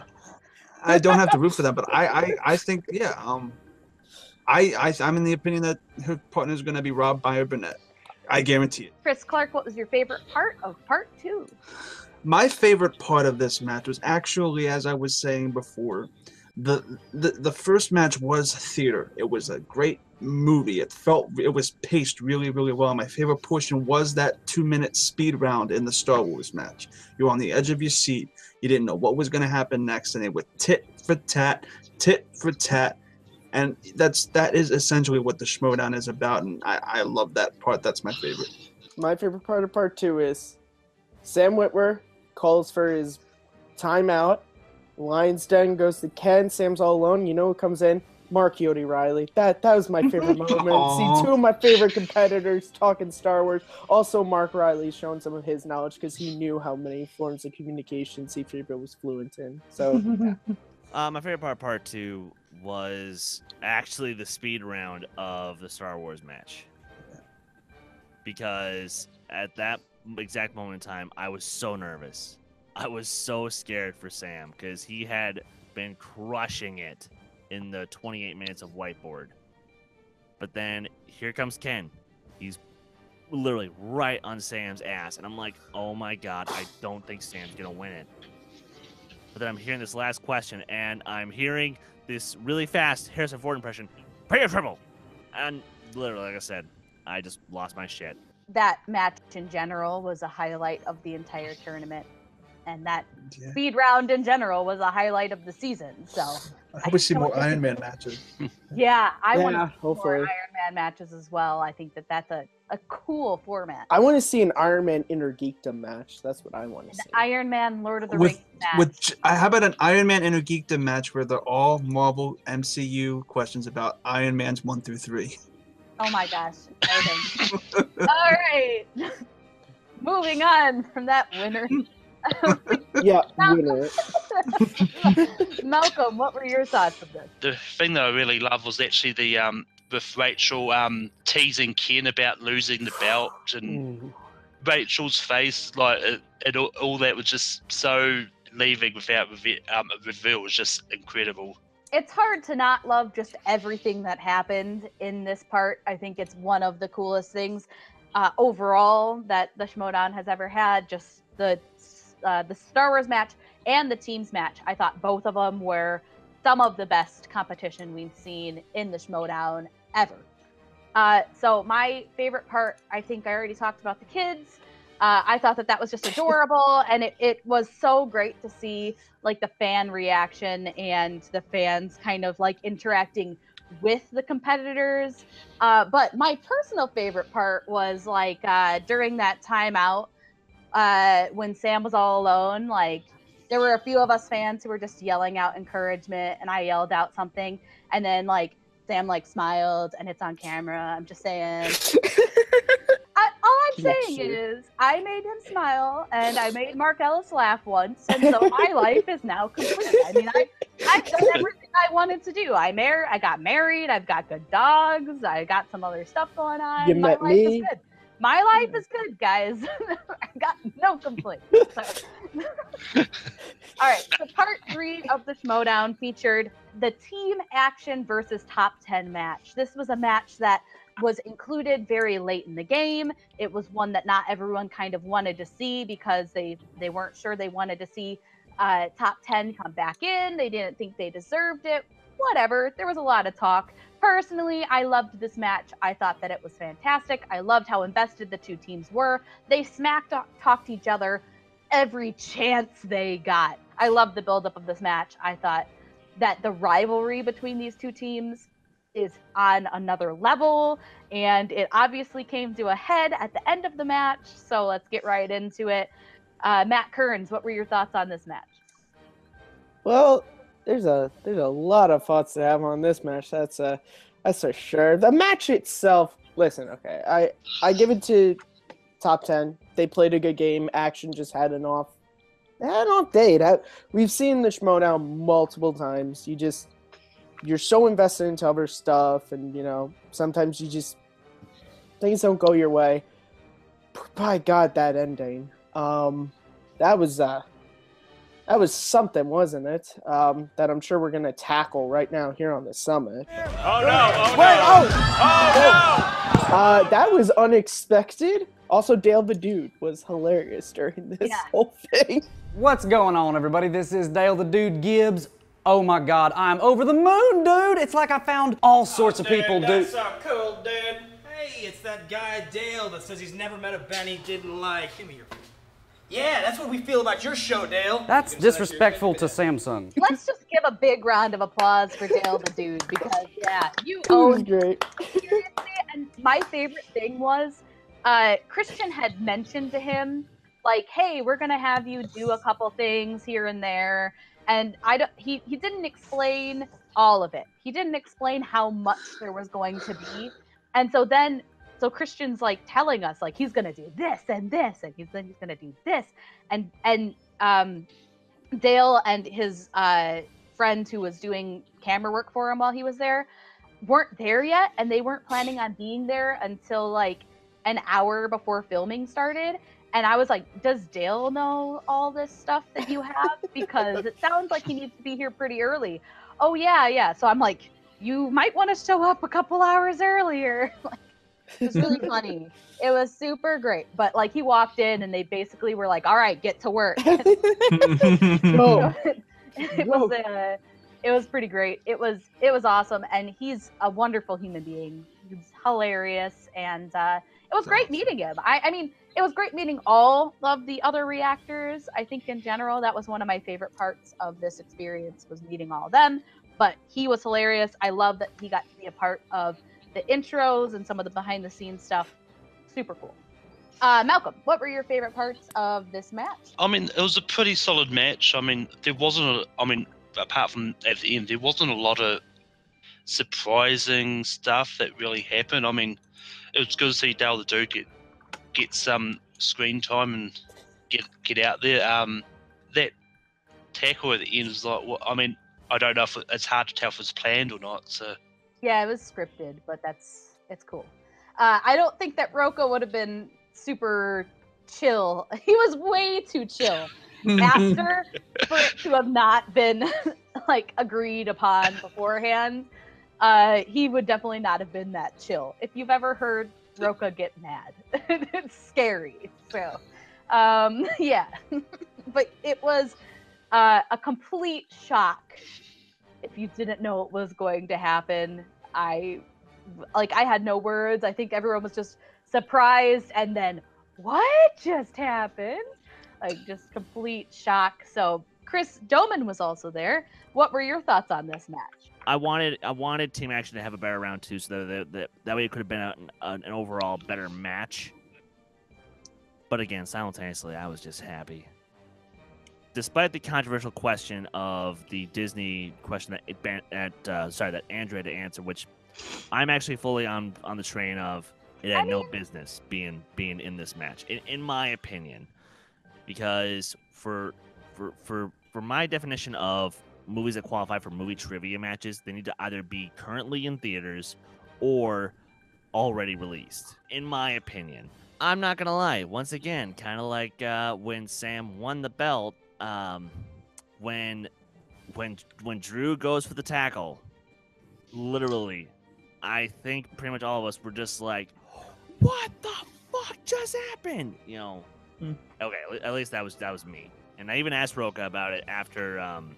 I don't have to root for them, but I think I'm in the opinion that her partner is gonna be Rob Byer Burnett. I guarantee it. Chris Clark, what was your favorite part of part 2? My favorite part of this match was actually, as I was saying before, the first match was theater. It was a great movie. It was paced really, really well. My favorite portion was that 2-minute speed round in the Star Wars match. You were on the edge of your seat. You didn't know what was going to happen next, and they were tit for tat, and that is essentially what the Schmoedown is about, and I love that part. That's my favorite. My favorite part of part 2 is Sam Witwer calls for his timeout. Lion's Den goes to Ken. Sam's all alone. You know who comes in? Mark Reilly. That was my favorite moment. See, 2 of my favorite competitors talking Star Wars. Also, Mark Reilly showing some of his knowledge because he knew how many forms of communication C-3PO was fluent in. So, my favorite part of part 2 was actually the speed round of the Star Wars match. Because at that exact moment in time, I was so nervous. I was so scared for Sam because he had been crushing it in the 28 minutes of whiteboard. But then here comes Ken. He's literally right on Sam's ass. And I'm like, oh my God, I don't think Sam's going to win it. But then I'm hearing this last question, and I'm hearing this really fast Harrison Ford impression, pay a triple. And literally, like I said, I just lost my shit. That match in general was a highlight of the entire tournament. And that speed round in general was a highlight of the season. So I hope we see more Iron Man matches. yeah, I want to see hopefully. more Iron Man matches as well. I think that's a cool format. I want to see an Iron Man Intergeekdom match. That's what I want to see. Iron Man Lord of the Rings match. How about an Iron Man Intergeekdom match where they're all Marvel MCU questions about Iron Man's 1 through 3? Oh my gosh. Okay. All right. Moving on from that winner. Yeah, winner. Malcolm, what were your thoughts of this? The thing that I really love was actually the with Rachel teasing Ken about losing the belt, and Rachel's face, like all that was just so leaving without a reveal was just incredible. It's hard to not love just everything that happened in this part. I think it's one of the coolest things overall that the Schmoedown has ever had. Just the Star Wars match and the teams match. I thought both of them were some of the best competition we've seen in the Schmoedown ever. So my favorite part, I think I already talked about the kids. I thought that was just adorable, and it was so great to see like the fan reaction and the fans kind of like interacting with the competitors. But my personal favorite part was like during that timeout when Sam was all alone, like there were a few of us fans who were just yelling out encouragement, and I yelled out something, and then like Sam like smiled, and it's on camera. I'm just saying. All I'm saying is I made him smile, and I made Mark Ellis laugh once, and so my life is now complete. I mean, I've done everything I wanted to do. I got married. I've got good dogs. I got some other stuff going on. You my met life me. is good. My life is good, guys. I got no complaints. All right, so part 3 of the Schmoedown featured the team action versus top 10 match. This was a match that was included very late in the game. It was one that not everyone kind of wanted to see because they weren't sure they wanted to see top 10 come back in. They didn't think they deserved it. Whatever. There was a lot of talk. Personally, I loved this match. I thought that it was fantastic. I loved how invested the two teams were. They talked each other every chance they got. I loved the buildup of this match. I thought that the rivalry between these two teams is on another level, and it obviously came to a head at the end of the match. So let's get right into it. Matt Kearns, what were your thoughts on this match? Well, there's a lot of thoughts to have on this match. That's for sure. The match itself, listen, okay, I give it to top 10. They played a good game. Action just had an off day. We've seen the Schmoedown multiple times. You're so invested into other stuff, and sometimes things don't go your way. By God, that ending. That was something, wasn't it? That I'm sure we're gonna tackle right now here on the summit. Oh no! That was unexpected. Also, Dale the Dude was hilarious during this whole thing. What's going on, everybody? This is Dale the Dude Gibbs. Oh my God, I'm over the moon, dude! It's like I found all sorts of people, dude. That's so cool, dude. Hey, it's that guy Dale that says he's never met a band he didn't like. Give me your... Yeah, that's what we feel about your show, Dale. That's disrespectful to Samsung. Let's just give a big round of applause for Dale the Dude, because you owned great. Seriously, and my favorite thing was Christian had mentioned to him, like, hey, we're gonna have you do a couple things here and there, and he didn't explain all of it. He didn't explain how much there was going to be, and so Christian's like telling us, like, he's gonna do this and this, and he's gonna do this, and Dale and his friend who was doing camera work for him while he was there weren't there yet, and they weren't planning on being there until like an hour before filming started. And I was like, does Dale know all this stuff that you have? Because it sounds like he needs to be here pretty early. Oh yeah. So I'm like, you might want to show up a couple hours earlier. Like, it was really funny. It was super great. But like, he walked in and they basically were like, all right, get to work. It was pretty great. It was awesome. And he's a wonderful human being. He's hilarious. And it was great meeting him. I mean, it was great meeting all of the other reactors. I think in general, that was one of my favorite parts of this experience, was meeting all of them. But he was hilarious. I love that he got to be a part of the intros and some of the behind the scenes stuff. Super cool. Malcolm, what were your favorite parts of this match? I mean, it was a pretty solid match. I mean, there wasn't apart from at the end, there wasn't a lot of surprising stuff that really happened. I mean, it was good to see Dale the Dude get some screen time and get out there. That tackle at the end is like, well, I mean, I don't know if it's hard to tell if it's planned or not. So yeah, it was scripted, but it's cool. I don't think that Rocha would have been super chill. He was way too chill after for it to have not been like agreed upon beforehand. He would definitely not have been that chill. If you've ever heard Rocha get mad, it's scary. So yeah. But it was a complete shock if you didn't know it was going to happen. I had no words. I think everyone was just surprised, and then what just happened? Like, just complete shock. So Chris Doman was also there. What were your thoughts on this match? I wanted Team Action to have a better round two, so that way it could have been an overall better match. But again, simultaneously, I was just happy. Despite the controversial question of the Disney question that Andrew had to answer, which I'm actually fully on the train of, it had no business being in this match, in my opinion, because for my definition of movies that qualify for movie trivia matches, they need to either be currently in theaters or already released, in my opinion. I'm not gonna lie, once again, kind of like when Sam won the belt, when Drew goes for the tackle, literally, I think pretty much all of us were just like, what the fuck just happened? You know, okay, at least that was me. and I even asked Rocha about it after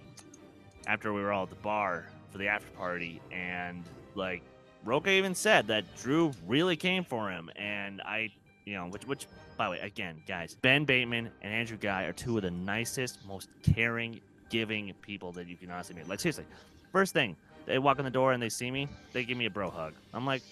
we were all at the bar for the after party, and like Rocha even said that Drew really came for him, and which by the way, again, guys, Ben Bateman and Andrew Guy are two of the nicest, most caring, giving people that you can honestly meet. Like seriously, first thing they walk in the door and they see me, they give me a bro hug. I'm like,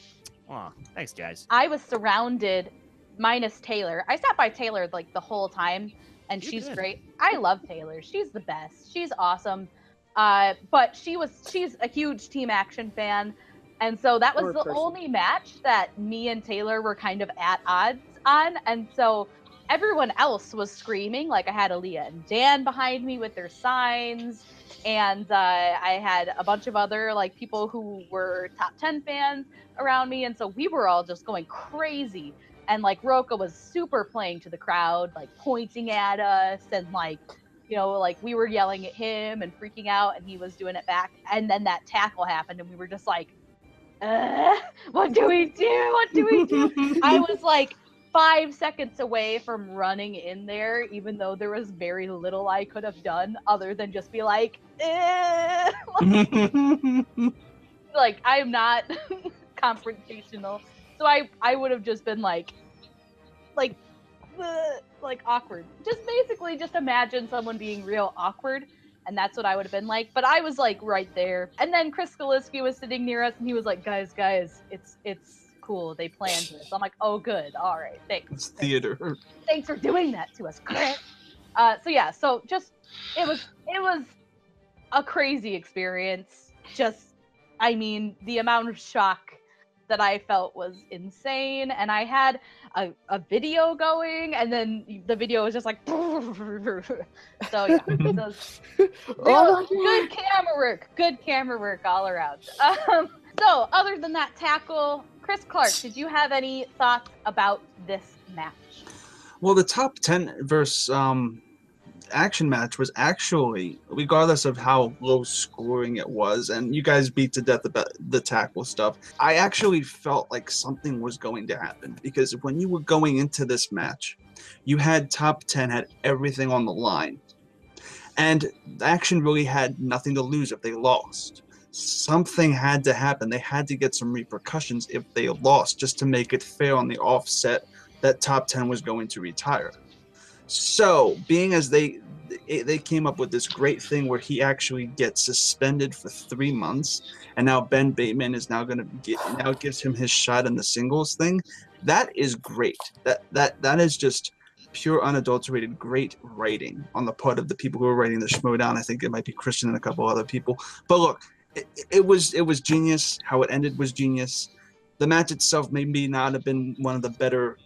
oh, thanks guys. I was surrounded, minus Taylor. I sat by Taylor like the whole time, and she's great. I love Taylor. She's the best. She's awesome. But she's a huge Team Action fan, and so that was the only match that me and Taylor were kind of at odds on, and so everyone else was screaming. Like I had Aaliyah and Dan behind me with their signs, and I had a bunch of other like people who were top 10 fans around me, and so we were all just going crazy. And like Rocha was super playing to the crowd, like pointing at us, and like, you know, like we were yelling at him and freaking out, and he was doing it back. And then that tackle happened, and we were just like, what do we do? What do we do? I was like 5 seconds away from running in there, even though there was very little I could have done other than just be like, like I'm not confrontational. So I would have just been like awkward. Just basically just imagine someone being real awkward, and that's what I would have been like. But I was like right there. And then Chris Gillespie was sitting near us, and he was like, guys, it's cool. They planned this. I'm like, oh good, all right, thanks. It's theater. Thanks for doing that to us, Chris. So just it was a crazy experience. Just, I mean, the amount of shock that I felt was insane, and I had a video going, and then the video was just like so yeah, good camera work all around. So other than that tackle, Chris Clark, did you have any thoughts about this match? Well, the top 10 versus action match was actually, regardless of how low scoring it was, and you guys beat to death about the tackle stuff, I actually felt like something was going to happen, because when you were going into this match, you had top 10 had everything on the line, and action really had nothing to lose if they lost. Something had to happen. They had to get some repercussions if they lost, just to make it fair on the offset that top 10 was going to retire. So, being as they came up with this great thing where he actually gets suspended for 3 months, and now Ben Bateman is now going to gives him his shot in the singles thing. That is great. That is just pure unadulterated great writing on the part of the people who are writing the Schmoedown. I think it might be Kristen and a couple other people. But look, it was genius. How it ended was genius. The match itself maybe not have been one of the better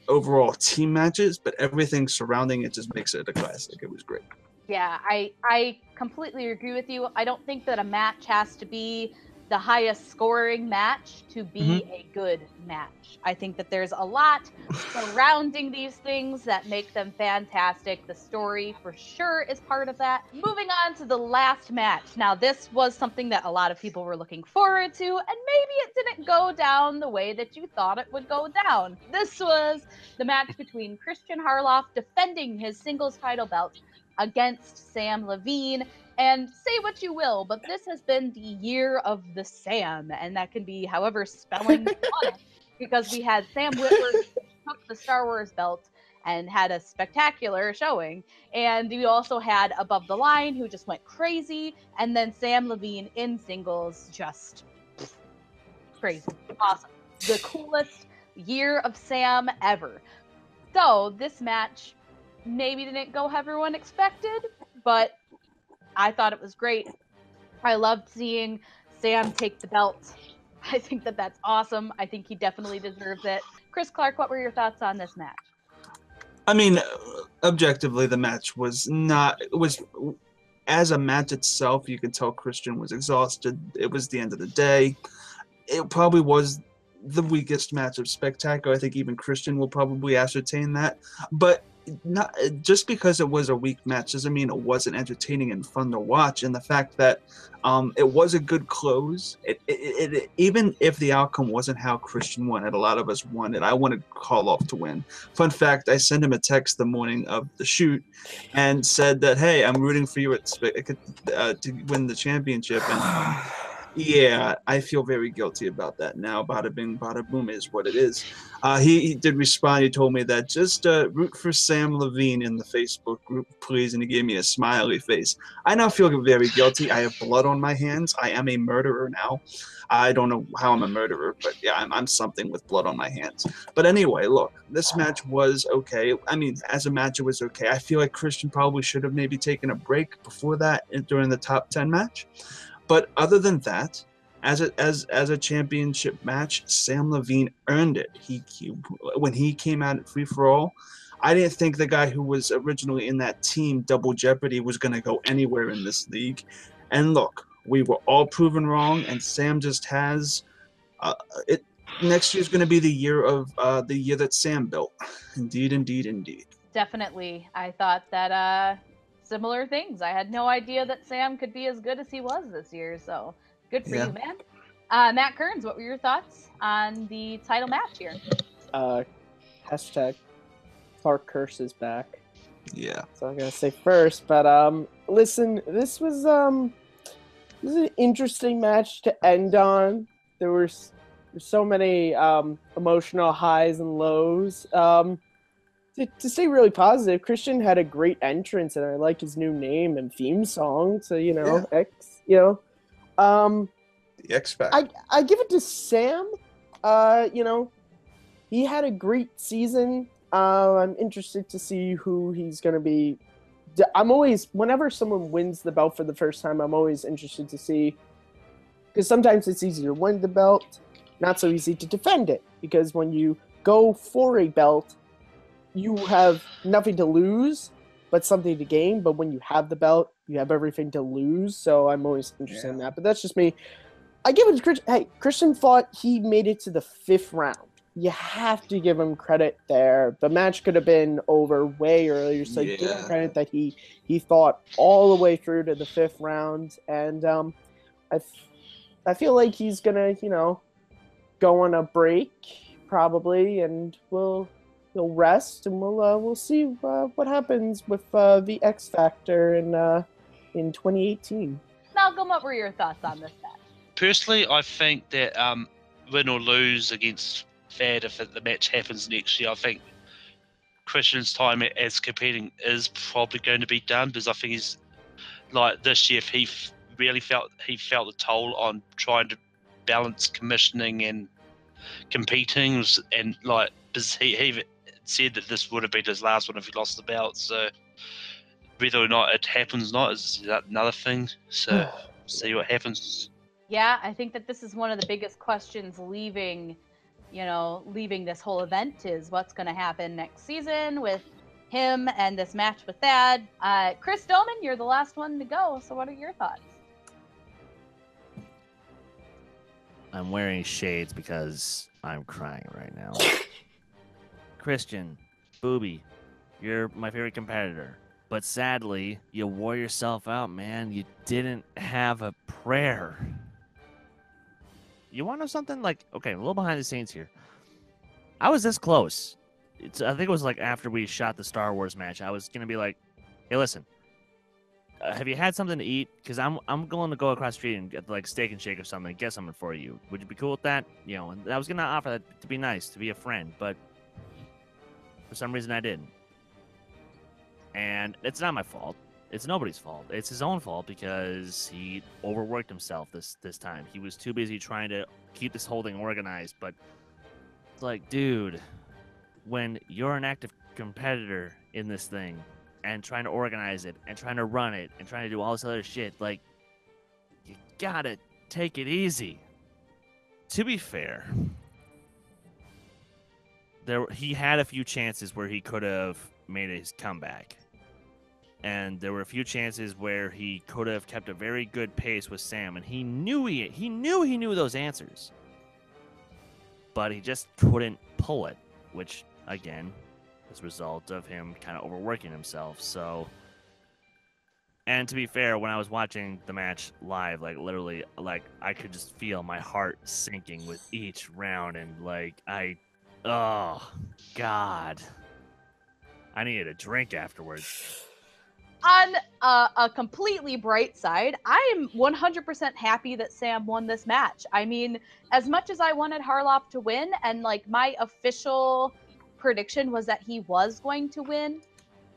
overall team matches, but everything surrounding it just makes it a classic. It was great. Yeah, I completely agree with you. I don't think that a match has to be the highest scoring match to be a good match. I think that there's a lot surrounding these things that make them fantastic. The story for sure is part of that. Moving on to the last match. Now, this was something that a lot of people were looking forward to, and maybe it didn't go down the way that you thought it would go down. This was the match between Christian Harloff defending his singles title belt against Samm Levine. And say what you will, but this has been the year of the Sam, and that can be however spelling you want it, because we had Sam Whitworth took the Star Wars belt and had a spectacular showing, and we also had Above the Line, who just went crazy, and then Samm Levine in singles, just crazy, awesome, the coolest year of Sam ever. So this match maybe didn't go how everyone expected, but I thought it was great. I loved seeing Sam take the belt. I think that that's awesome. I think he definitely deserves it. Chris Clark, what were your thoughts on this match? I mean, objectively, the match was not. It was, as a match itself, you could tell Christian was exhausted. It was the end of the day. It probably was the weakest match of Spectacular. I think even Christian will probably ascertain that. But not just because it was a weak match doesn't mean it wasn't entertaining and fun to watch. And the fact that it was a good close, it even if the outcome wasn't how Christian wanted, a lot of us wanted. I wanted Karloff to win. Fun fact: I sent him a text the morning of the shoot and said that, hey, I'm rooting for you to win the championship. And yeah, I feel very guilty about that now. Bada bing, bada boom is what it is. He did respond. He told me that just root for Samm Levine in the Facebook group, please, and he gave me a smiley face. I now feel very guilty. I have blood on my hands. I am a murderer now. I don't know how I'm a murderer, but yeah, I'm something with blood on my hands. But anyway, look, this match was okay. I mean, as a match, it was okay. I feel like Christian probably should have maybe taken a break before that during the top 10 match. But other than that, as a championship match, Samm Levine earned it. When he came out at Free for All, I didn't think the guy who was originally in that team, Double Jeopardy, was going to go anywhere in this league. And look, we were all proven wrong, and Sam just has it. Next year's going to be the year that Sam built. Indeed, indeed, indeed. Definitely, I thought that similar things. I had no idea that Sam could be as good as he was this year. So good for you, man. Matt Kearns, what were your thoughts on the title match here? Hashtag Clark Curse is back. Yeah. So I'm gonna say first, but listen, this was an interesting match to end on. There were so many emotional highs and lows. To stay really positive, Christian had a great entrance, and I like his new name and theme song. So X, the X Factor. I give it to Sam. He had a great season. I'm interested to see who he's going to be. Whenever someone wins the belt for the first time, I'm always interested to see, because sometimes it's easy to win the belt, not so easy to defend it, because when you go for a belt, you have nothing to lose, but something to gain. But when you have the belt, you have everything to lose. So I'm always interested in that. But that's just me. I give it to Christian. Hey, Christian thought he made it to the 5th round. You have to give him credit there. The match could have been over way earlier. So give him credit that he thought all the way through to the 5th round. And I feel like he's going to, go on a break probably, and he'll rest, and we'll see what happens with the X Factor in 2018. Malcolm, what were your thoughts on this match? Personally, I think that win or lose against Thadd, if the match happens next year, I think Christian's time as competing is probably going to be done, because I think he's like this year. He really felt the toll on trying to balance commissioning and competing, and like he said that this would have been his last one if he lost the belt. So whether or not it happens or not is another thing. So see what happens. Yeah, I think that this is one of the biggest questions leaving this whole event, is what's going to happen next season with him and this match with Thadd. Chris Doman, you're the last one to go, so what are your thoughts? I'm wearing shades because I'm crying right now. Christian, Booby, you're my favorite competitor. But sadly, you wore yourself out, man. You didn't have a prayer. You want to know something? Like, okay, a little behind the scenes here. I was this close. I think it was like after we shot the Star Wars match. I was going to be like, hey, listen. Have you had something to eat? Because I'm going to go across the street and get like Steak and Shake or something, get something for you. Would you be cool with that? And I was going to offer that to be nice, to be a friend, but for some reason I didn't. And it's not my fault. It's nobody's fault. It's his own fault because he overworked himself this time. He was too busy trying to keep this whole thing organized. But it's like, dude, when you're an active competitor in this thing and trying to organize it and trying to run it and trying to do all this other shit, like, you gotta take it easy. To be fair, he had a few chances where he could have made his comeback. And there were a few chances where he could have kept a very good pace with Sam, and he knew he knew those answers. But he just couldn't pull it, which, again, as a result of him kind of overworking himself. So, and to be fair, when I was watching the match live, like literally, like I could just feel my heart sinking with each round, and like oh God, I needed a drink afterwards. On a completely bright side, I am 100% happy that Samm won this match. I mean, as much as I wanted Harloff to win, and like my official prediction was that he was going to win,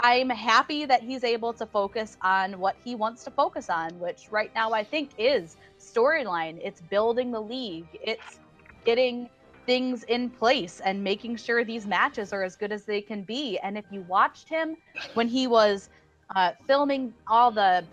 I'm happy that he's able to focus on what he wants to focus on, which right now I think is storyline. It's building the league. It's getting things in place and making sure these matches are as good as they can be. And if you watched him when he was filming all the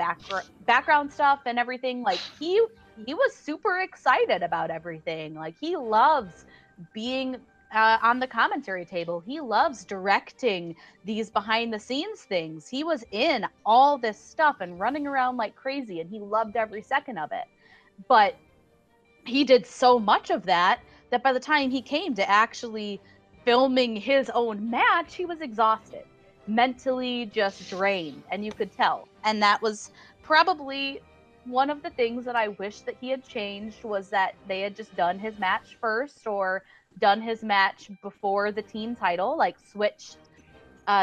background stuff and everything, like he was super excited about everything. Like he loves being on the commentary table. He loves directing these behind the scenes things. He was in all this stuff and running around like crazy, and he loved every second of it. But he did so much of that by the time he came to actually filming his own match, he was exhausted, mentally just drained, and you could tell. And that was probably one of the things that I wish that he had changed, was that they had just done his match first, or done his match before the team title, like switched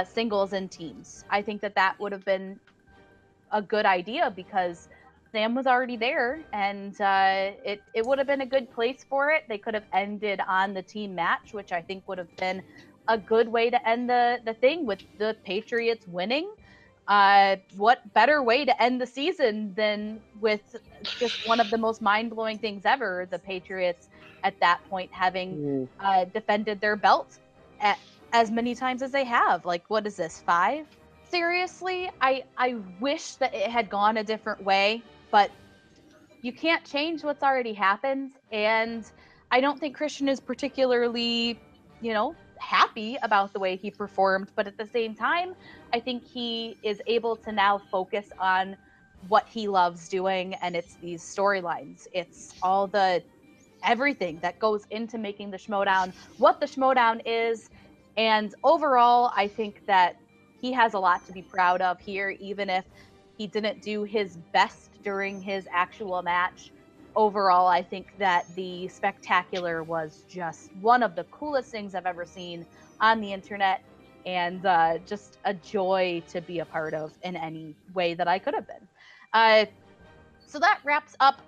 singles and teams. I think that would have been a good idea, because Samm was already there, and it would have been a good place for it. They could have ended on the team match, which I think would have been a good way to end the thing, with the Patriots winning. What better way to end the season than with just one of the most mind-blowing things ever, the Patriots at that point having defended their belt as many times as they have. Like, what is this, 5? Seriously, I wish that it had gone a different way, but you can't change what's already happened. And I don't think Christian is particularly, happy about the way he performed, but at the same time, I think he is able to now focus on what he loves doing, and it's these storylines. It's all everything that goes into making the Schmoedown what the Schmoedown is. And overall, I think that he has a lot to be proud of here, even if he didn't do his best during his actual match. Overall, I think that the spectacular was just one of the coolest things I've ever seen on the internet, and just a joy to be a part of in any way that I could have been. So that wraps up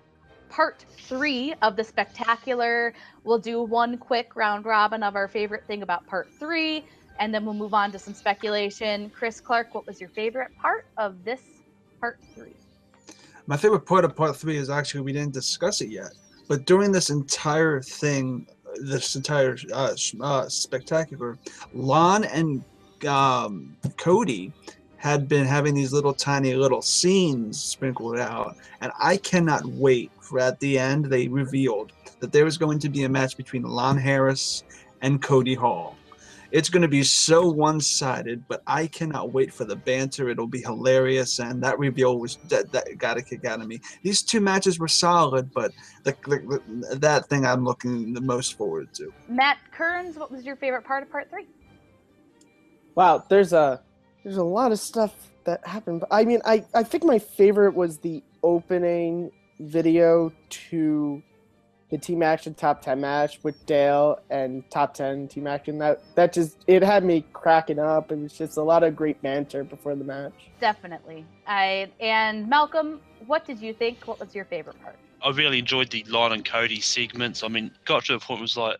part 3 of the spectacular. We'll do one quick round robin of our favorite thing about part 3, and then we'll move on to some speculation. Chris Clark, what was your favorite part of this part 3? My favorite part of part 3 is actually, we didn't discuss it yet, but during this entire thing, this entire spectacular, Lon and Cody had been having these tiny little scenes sprinkled out, and I cannot wait for, at the end, they revealed that there was going to be a match between Lon Harris and Cody Hall. It's going to be so one-sided, but I cannot wait for the banter. It'll be hilarious, and that reveal was that got a kick out of me. These 2 matches were solid, but that thing I'm looking the most forward to. Matt Kearns, what was your favorite part of part 3? Wow, there's a lot of stuff that happened. I mean, I think my favorite was the opening video to the Team Action Top 10 match with Dale and Top 10 Team Action. That just, it had me cracking up, and it's just a lot of great banter before the match. Definitely. And Malcolm, what did you think? What was your favorite part? I really enjoyed the Lon and Cody segments. I mean, got to the point where it was like,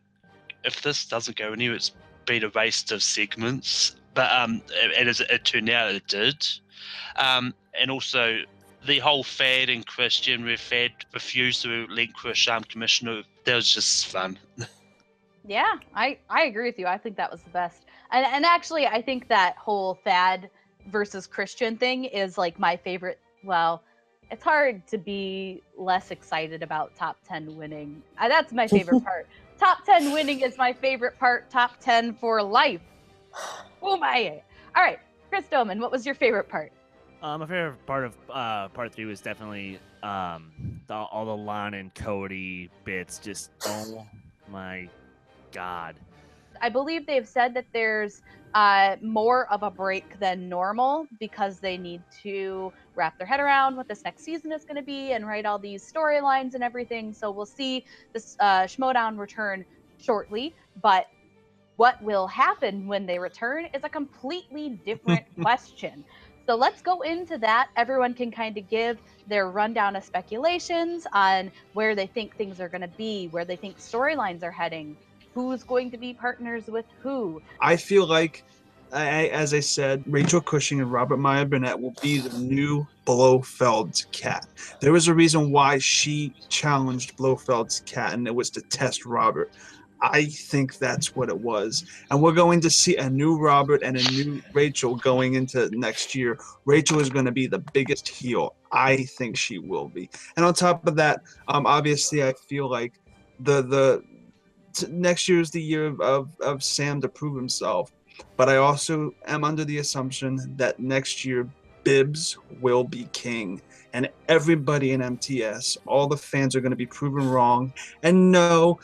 if this doesn't go anywhere, it's been a waste of segments. But it turned out it did. And also, the whole Thadd and Christian, where Thadd refused to relinquish Commissioner, that was just fun. Yeah, I agree with you. I think that was the best. And actually, I think that whole Thadd versus Christian thing is like my favorite. Well, it's hard to be less excited about Top 10 winning. That's my favorite part. Top 10 winning is my favorite part. Top 10 for life. Oh my. All right, Chris Doman, what was your favorite part? My favorite part of part 3 was definitely all the Lon and Cody bits. Just, oh my God. I believe they've said that there's more of a break than normal because they need to wrap their head around what this next season is going to be and write all these storylines and everything. So we'll see this Schmoedown return shortly, but what will happen when they return is a completely different question. So let's go into that. Everyone can kind of give their rundown of speculations on where they think things are going to be, where they think storylines are heading, who's going to be partners with who. I feel like, as I said, Rachel Cushing and Robert Meyer Burnett will be the new Blofeld's cat. There was a reason why she challenged Blofeld's cat, and it was to test Robert. I think that's what it was. And we're going to see a new Robert and a new Rachel going into next year. Rachel is going to be the biggest heel. I think she will be. And on top of that, obviously, I feel like next year is the year of Sam to prove himself. But I also am under the assumption that next year Bibbs will be king. And everybody in MTS, all the fans are going to be proven wrong. And no,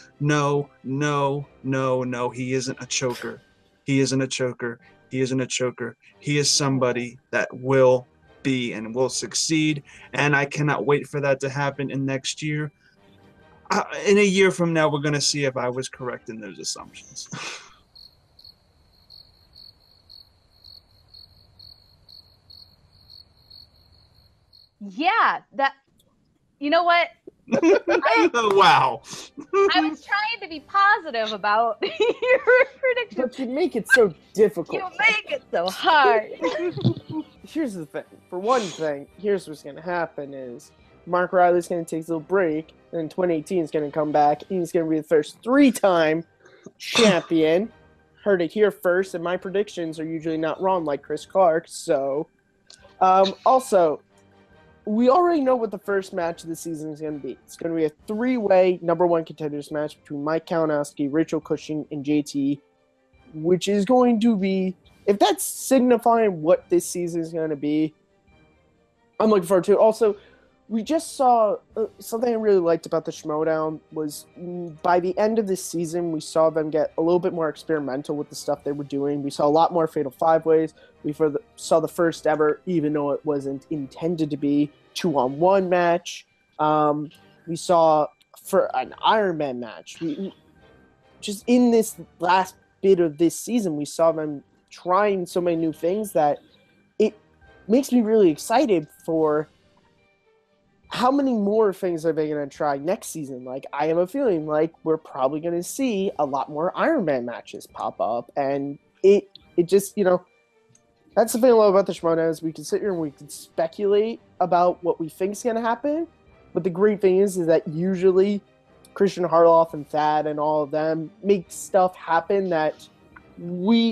he isn't a choker. He isn't a choker. He isn't a choker. He is somebody that will be and will succeed. And I cannot wait for that to happen in next year. In a year from now, we're going to see if I was correct in those assumptions. Yeah, that, you know what? Wow. I was trying to be positive about your prediction. But you make it so difficult. You make it so hard. Here's the thing. For one thing, here's what's going to happen is Mark Reilly's going to take a little break, and 2018 is going to come back, and he's going to be the first 3-time champion. Heard it here first, and my predictions are usually not wrong like Chris Clark, so... also... we already know what the first match of the season is going to be. It's going to be a 3-way number 1 contenders match between Mike Kalinowski, Rachel Cushing, and JT, which is going to be, if that's signifying what this season is going to be, I'm looking forward to it. Also, we just saw something I really liked about the Schmoedown was by the end of this season, we saw them get a little bit more experimental with the stuff they were doing. We saw a lot more Fatal 5-ways. We saw the first ever, even though it wasn't intended to be, 2-on-1 match. We saw for an Iron Man match. Just in this last bit of this season, we saw them trying so many new things that it makes me really excited for how many more things are they going to try next season. Like, I have a feeling like we're probably going to see a lot more Iron Man matches pop up, and it just, you know, that's the thing I love about the Schmoedown is we can sit here and we can speculate about what we think is going to happen, but the great thing is that usually Christian Harloff and Thadd and all of them make stuff happen that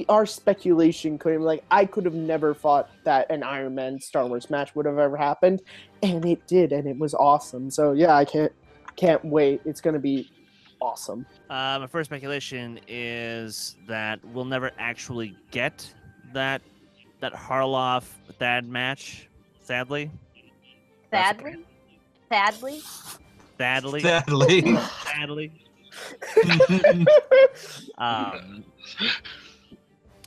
our speculation couldn't. Like, I could have never thought that an Iron Man Star Wars match would have ever happened, and it did, and it was awesome. So yeah, I can't wait. It's going to be awesome. My first speculation is that we'll never actually get that Harloff Thadd match. Sadly. Sadly.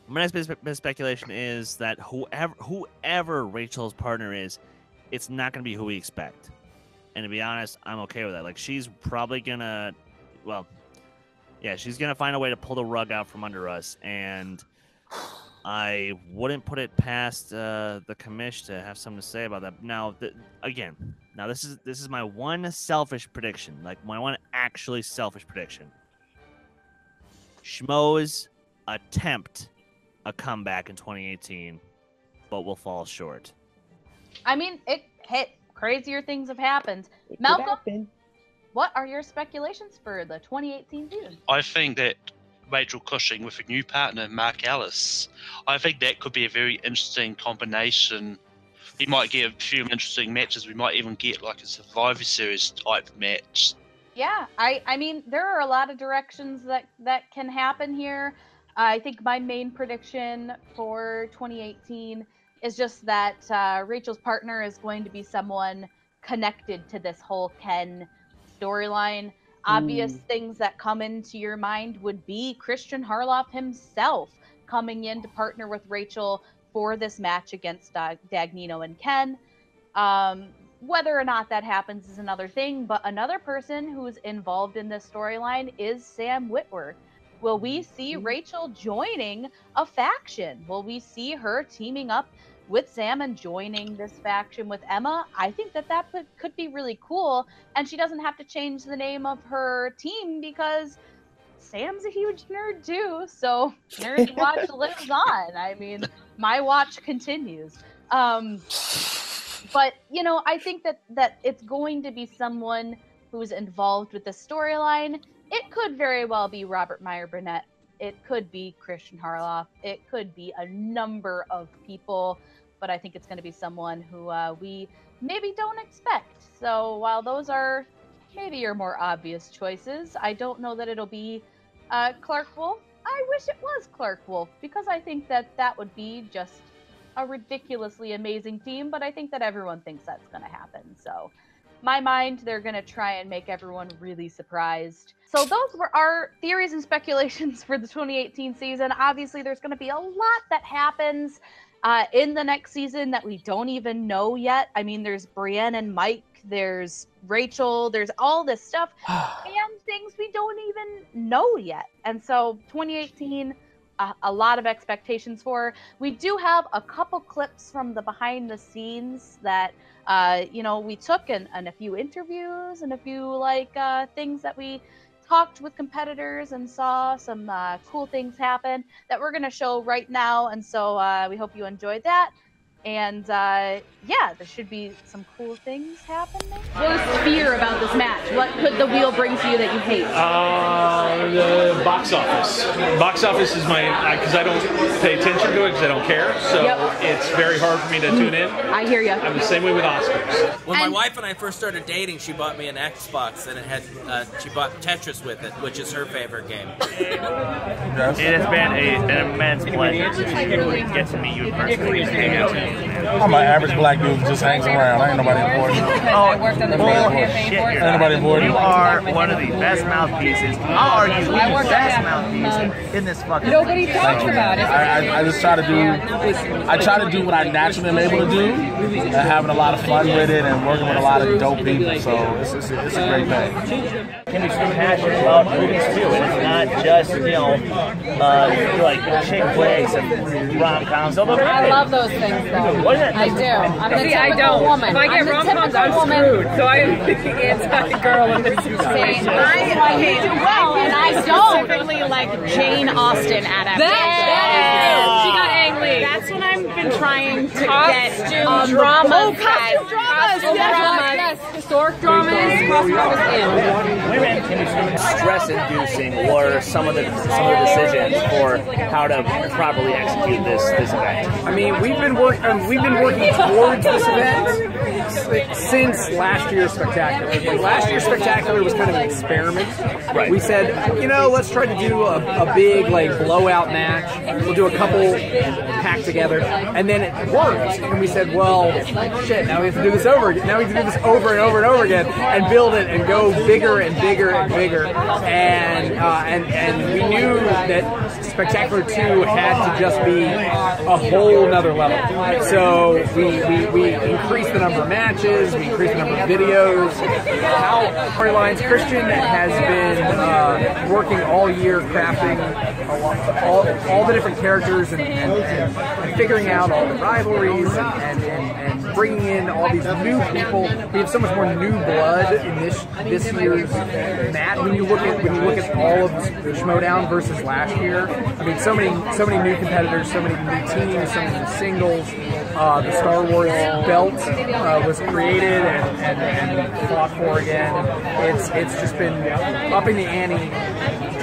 My next bit of speculation is that whoever Rachel's partner is, it's not going to be who we expect. And to be honest, I'm okay with that. Like, she's probably gonna, she's gonna find a way to pull the rug out from under us, and I wouldn't put it past the commish to have something to say about that. Now, this is my one selfish prediction, like my one actually selfish prediction. Schmo's attempt a comeback in 2018, but will fall short. I mean, it hit. Crazier things have happened. Malcolm, what are your speculations for the 2018 season? I think that Rachel Cushing with a new partner, Mark Ellis, I think that could be a very interesting combination. We might get a few interesting matches. We might even get like a Survivor Series type match. Yeah, I mean, there are a lot of directions that can happen here. I think my main prediction for 2018 is just that Rachel's partner is going to be someone connected to this whole Ken storyline. Obvious things that come into your mind would be Christian Harloff himself coming in to partner with Rachel for this match against Dagnino and Ken. Whether or not that happens is another thing, but another person who's involved in this storyline is Sam Witwer. Will we see Rachel joining a faction? Will we see her teaming up with Sam and joining this faction with Emma? I think that could be really cool, and she doesn't have to change the name of her team because Sam's a huge nerd too, so Nerd Watch lives on. I mean, my watch continues. But, you know, I think that it's going to be someone who's involved with the storyline. It could very well be Robert Meyer Burnett. It could be Christian Harloff. It could be a number of people, but I think it's going to be someone who we maybe don't expect. So while those are maybe your more obvious choices, I don't know that it'll be Clark Wolf. I wish it was Clark Wolf because I think that would be just a ridiculously amazing team, but I think that everyone thinks that's going to happen. So my mind, they're going to try and make everyone really surprised. So those were our theories and speculations for the 2018 season. Obviously, there's going to be a lot that happens in the next season that we don't even know yet. I mean, there's Brienne and Mike, there's Rachel, there's all this stuff, and things we don't even know yet. And so 2018, a lot of expectations for. We do have a couple clips from the behind the scenes that you know, we took and a few interviews and a few things that we talked with competitors and saw some cool things happen that we're going to show right now. And so we hope you enjoyed that. And yeah, there should be some cool things happening. Worst fear about this match? What could the wheel bring to you that you hate? The box office. Box office is because I don't pay attention to it because I don't care. So it's very hard for me to tune in. I hear you. I'm the same way with Oscars. When my wife and I first started dating, she bought me an Xbox, and it had she bought Tetris with it, which is her favorite game. It has been an immense pleasure to get to meet you personally. I'm an average black dude who just hangs around. I ain't nobody important. Oh, bullshit. Ain't nobody important. You are one of the best mouthpieces. I'll argue the best mouthpiece in this fucking Nobody talks about it. I just try to do what I naturally am able to do, and having a lot of fun with it and working with a lot of dope people. So it's a great thing. Can be so passionate about movies too, and it's not just like chick flicks and rom-coms. I love those things though. What is it? I do. I'm the typical I don't. woman. If I get rom-coms, I'm screwed. So I am the anti-girl in this situation. I hate it well, and I don't. Specifically like Jane Austen adaptation. She got angry. That's what I've been trying to Costume get. dramas. Oh, costume dramas. Yes. Historic dramas. Stress-inducing were some of the decisions for how to properly execute this event. I mean, we've been working towards this event since last year's Spectacular. Like, last year's Spectacular was kind of an experiment. Right. We said, you know, let's try to do a big blowout match. We'll do a couple packed together, and then it worked. And we said, well, shit, now we have to do this over again. Now we have to do this over and over and over again, and build it and go bigger and bigger and bigger. And we knew that Spectacular 2 had to just be a whole nother level. So we increased the number of matches, we increased the number of videos. How storylines, Christian has been working all year crafting all the different characters and figuring out all the rivalries and bringing in all these new people. We have so much more new blood in this year's match. When you look at all of the Schmoedown versus last year, I mean, so many new competitors, so many new teams, so many new singles. The Star Wars belt was created and fought for again. It's just been upping the ante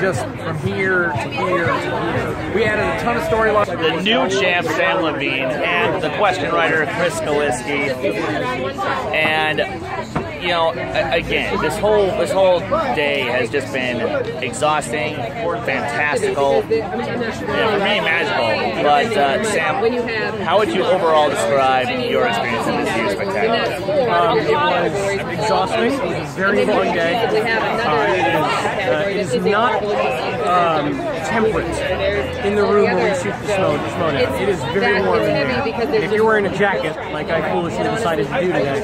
just from here to here to here. We added a ton of storylines. The new champ, Samm Levine, and the question writer, Chris Kaliski. And you know, again, this whole day has just been exhausting, fantastical, for me, magical. But Sam, how would you overall describe your experience in this year's spectacular? It was exhausting. It was a very long day. It is not temperate in the room when we shoot the Schmoedown. It is very warm in there. And if you're wearing a jacket, like I foolishly decided to do today,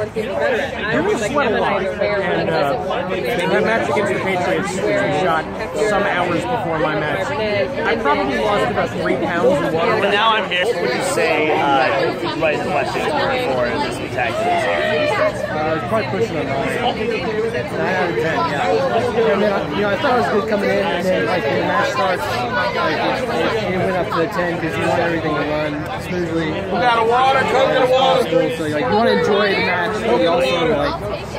you will sweat a lot. And that match against the Patriots, which we shot some hours before my match, I probably lost about 3 pounds in water. But now I'm here. What would you say, right the question for this spectacular? It's probably pushing on 9 out of 10, yeah. I thought it was good coming in, and then like when the match starts, it went up to the 10 because you want everything to run smoothly. We got a water, coconut water. So like you want to enjoy the match, but you also like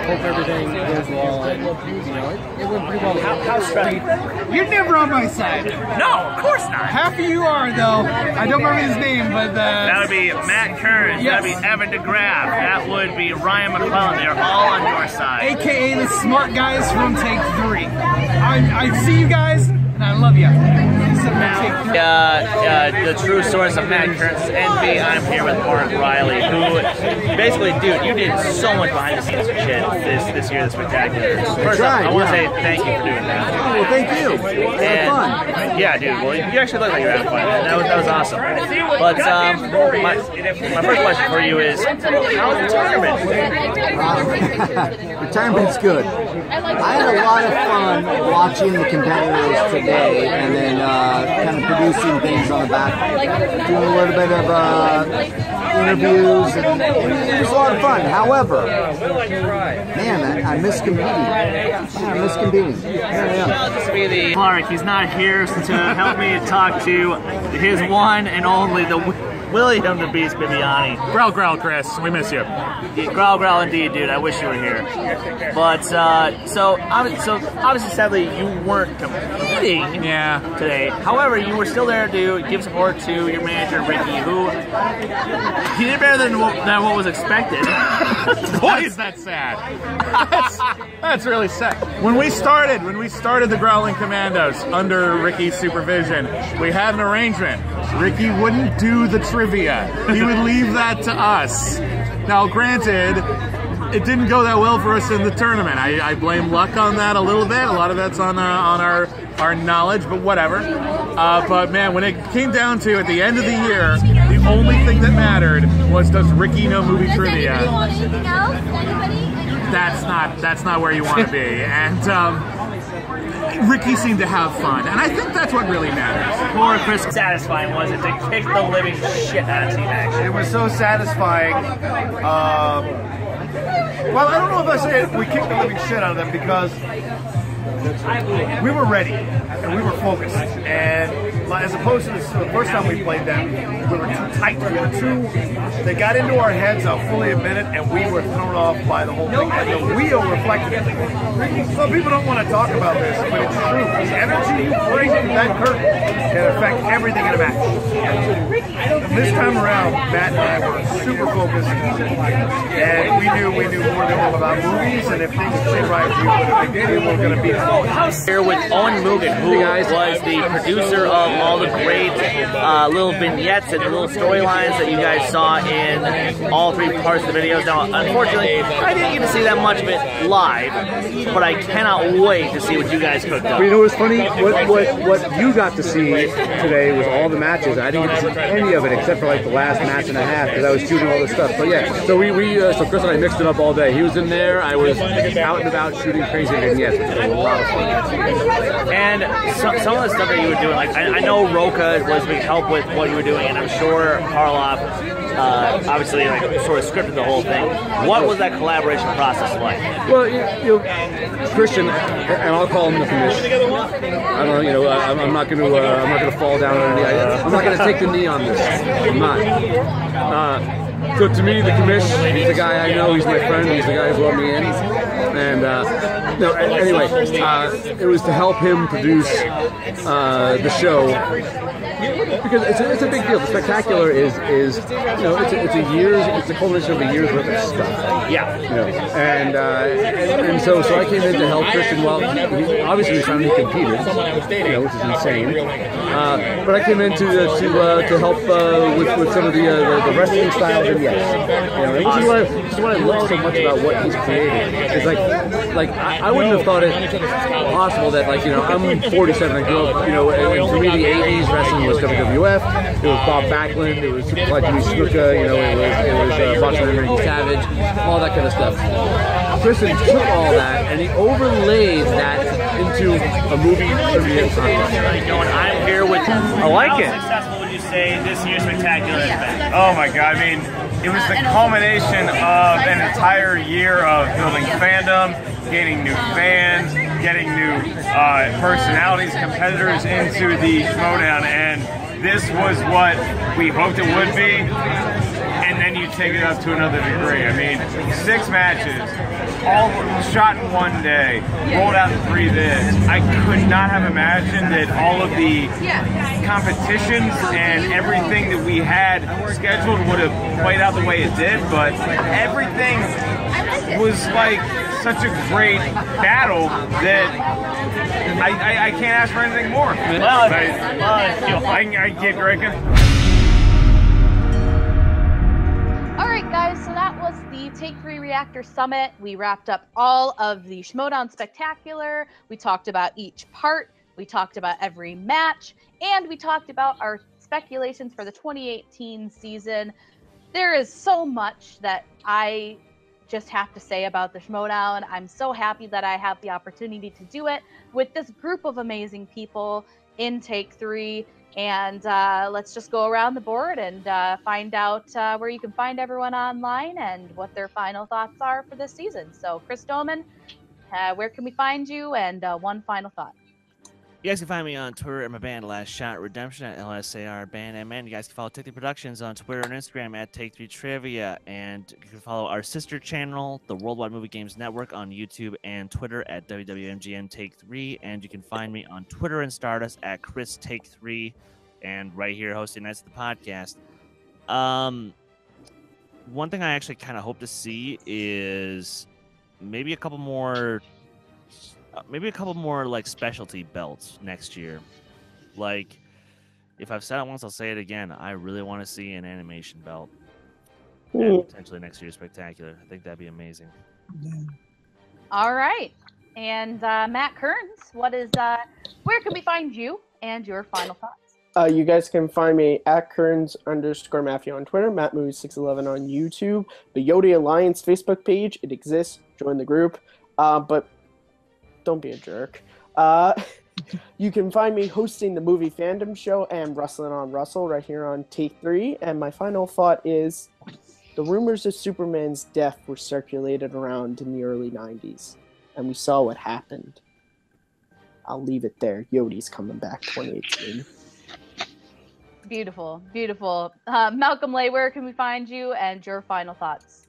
hope everything goes well. And, it went pretty well. How special? You're never on my side. No, of course not. Half of you are though. I don't remember his name, but that would be Matt Kearns. Yes. That would be Evan DeGraff. That would be Ryan McClellan. They're all on your side. AKA the smart guys from Take 3. I see you guys, and I love you. The true source of Matt Kearns' envy. I'm here with Mark Reilly, who basically, dude, you did so much behind the scenes shit this year, the spectacular. First off, I want to say thank you for doing that. Oh, well, thank you. It was fun. Yeah, dude. Well, you actually look like you're having fun. That was awesome. But my first question for you is, how's the tournament? The tournament's good. I had a lot of fun watching the competitors today, and then kind of producing things on the back, doing a little bit of interviews, and it was a lot of fun. However, man, I miss competing. I miss competing. Yeah. Mark, he's not here to help me talk to his one and only, the William the Beast Bibbiani. Growl, growl, Chris. We miss you. Growl, growl, indeed, dude. I wish you were here. But so obviously, sadly, you weren't competing today. However, you were still there to give support to your manager Ricky, who he did better than what was expected. Boy, is that sad. That's really sad. When we started the Growling Commandos under Ricky's supervision, we had an arrangement. Ricky wouldn't do the trivia. He would leave that to us. Now, granted, it didn't go that well for us in the tournament. I blame luck on that a little bit. A lot of that's on our knowledge, but whatever. But man, when it came down to at the end of the year, the only thing that mattered was, does Ricky know movie trivia? Anything else? Anybody? That's not where you want to be. And Ricky seemed to have fun, and I think that's what really matters. Poor Chris, satisfying was it to kick the living shit out of Team Action? It was so satisfying. Well, I don't know if I say we kicked the living shit out of them, because we were ready and we were focused, and as opposed to the first time we played them, we were too tight. They got into our heads, I'll fully admit it, and we were thrown off by the whole thing. And the wheel reflected it. Some people don't want to talk about this, but it's true. The energy you bring to that curtain can affect everything in a match. This time around, Matt and I were super focused, and we knew more than them about movies, and if things went right, we were going to beat them. Here with Owen Moogan, who was the producer of all the great little vignettes and little storylines that you guys saw in all 3 parts of the videos. Now, unfortunately, I didn't get to see that much of it live, but I cannot wait to see what you guys cooked up. You know what's funny? What you got to see today was all the matches. I didn't get to see any of it except for like the last match and a half, because I was shooting all this stuff. But yeah, so so Chris and I mixed it up all day. He was in there, I was out and about shooting crazy vignettes, which was a lot of fun. And some of the stuff that you were doing, like I know Rocha was a big help with what you were doing, and I'm sure Karloff obviously like sort of scripted the whole thing. What was that collaboration process like? Well, you know, Christian, and I'll call him the commission. I don't know, I'm not going to fall down on any. I'm not going to take the knee on this. I'm not. So to me, the commission, he's the guy I know. He's my friend. He's the guy who brought me in. And anyway, it was to help him produce the show. because it's a big deal. The spectacular is you know, it's a culmination of a year's worth of stuff. Yeah. You know, and so I came in to help Kristen. Well, obviously we found he competed, you know, which is insane. But I came in to help with some of the wrestling styles and yes, you know, which is what I love so much about what he's created. It's like I wouldn't have thought it possible that, like, you know, I'm 47. I grew up, you know, and for me the 80s wrestling was WWF. It was Bob Backlund. It was Superfly Jimmy Snuka. You know, it was Boxer and Randy Savage. All that kind of stuff. Kristen took all that and he overlaid that into a movie trivia contest. You know, and I'm here with. I like it. How successful would you say this year's spectacular has been? Oh my God! I mean, it was the culmination of an entire year of building fandom, gaining new fans, getting new personalities, competitors into the Schmoedown, and this was what we hoped it would be. And then you take it up to another degree. I mean, 6 matches, all shot in one day, rolled out in 3 days. I could not have imagined that all of the competitions and everything that we had scheduled would have played out the way it did, but everything was like such a great battle that I can't ask for anything more. Well, I can keep drinking. Alright guys, so that was the Take 3 Reactor Summit. We wrapped up all of the Schmoedown Spectacular. We talked about each part. We talked about every match. And we talked about our speculations for the 2018 season. There is so much that I just have to say about the Schmoedown. I'm so happy that I have the opportunity to do it with this group of amazing people in Take 3. And let's just go around the board and find out where you can find everyone online and what their final thoughts are for this season. So, Chris Doman, where can we find you? And one final thought. You guys can find me on Twitter at my band Last Shot Redemption at LSAR Band MN. You guys can follow Take 3 Productions on Twitter and Instagram at Take 3 Trivia, and you can follow our sister channel, the Worldwide Movie Games Network, on YouTube and Twitter at WWMGN Take 3, and you can find me on Twitter and Stardust at Chris Take 3, and right here hosting Nights of the Podcast. One thing I actually kind of hope to see is maybe a couple more like specialty belts next year. Like, if I've said it once, I'll say it again. I really want to see an animation belt at potentially next year's Spectacular. I think that'd be amazing. All right. And Matt Kearns, where can we find you and your final thoughts? You guys can find me at Kearns_Matthew on Twitter, MattMovies611 on YouTube, the Yodi Alliance Facebook page. It exists. Join the group. But don't be a jerk. You can find me hosting the Movie Fandom Show and Wrestling on Russell right here on Take 3. And my final thought is, the rumors of Superman's death were circulated around in the early 90s. And we saw what happened. I'll leave it there. Yodi's coming back 2018. Beautiful, beautiful. Malcolm Lay, where can we find you and your final thoughts?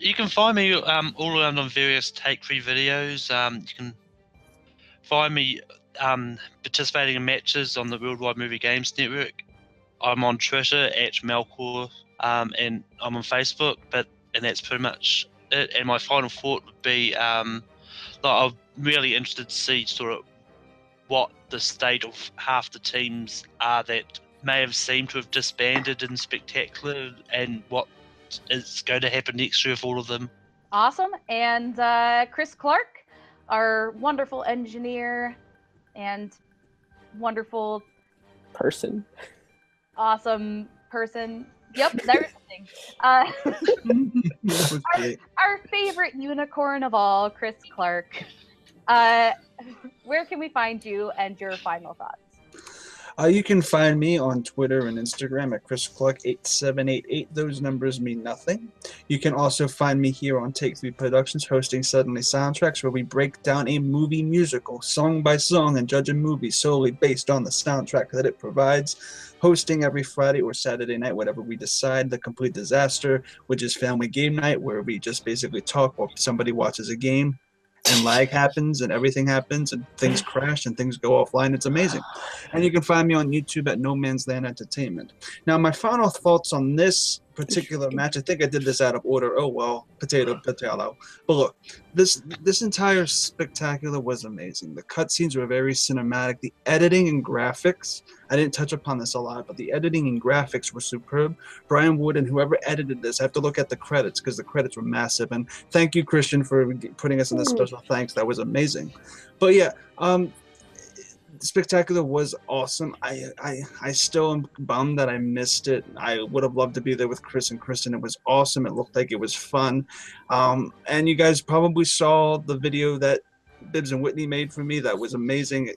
You can find me all around on various Take 3 videos. You can find me participating in matches on the Worldwide Movie Games Network. I'm on Twitter at Melkor, and I'm on Facebook, and that's pretty much it. And my final thought would be, I'm really interested to see sort of what the state of half the teams are that may have seemed to have disbanded in Spectacular, and what is going to happen next year with all of them. Awesome. And Chris Clark, our wonderful engineer and wonderful person. Awesome person. Yep, there's something. Our favorite unicorn of all, Chris Clark. Where can we find you and your final thoughts? You can find me on Twitter and Instagram at ChrisClark8788. Those numbers mean nothing. You can also find me here on Take 3 Productions hosting Suddenly Soundtracks, where we break down a movie musical song by song and judge a movie solely based on the soundtrack that it provides. Hosting every Friday or Saturday night, whatever we decide. The Complete Disaster, which is Family Game Night, where we just basically talk while somebody watches a game. and lag happens and everything happens and things crash and things go offline. It's amazing. And you can find me on YouTube at No Man's Land Entertainment. Now, my final thoughts on this particular match, I think I did this out of order. Oh, well, potato. But look, this entire spectacular was amazing. The cutscenes were very cinematic. The editing and graphics, I didn't touch upon this a lot, but the editing and graphics were superb. Brian Wood and whoever edited this, I have to look at the credits because the credits were massive. And thank you, Christian, for putting us in this special thanks. That was amazing. But yeah, Spectacular was awesome. I still am bummed that I missed it. I would have loved to be there with Chris and Kristen. It was awesome. It looked like it was fun. And you guys probably saw the video that Bibbs and Whitney made for me. That was amazing.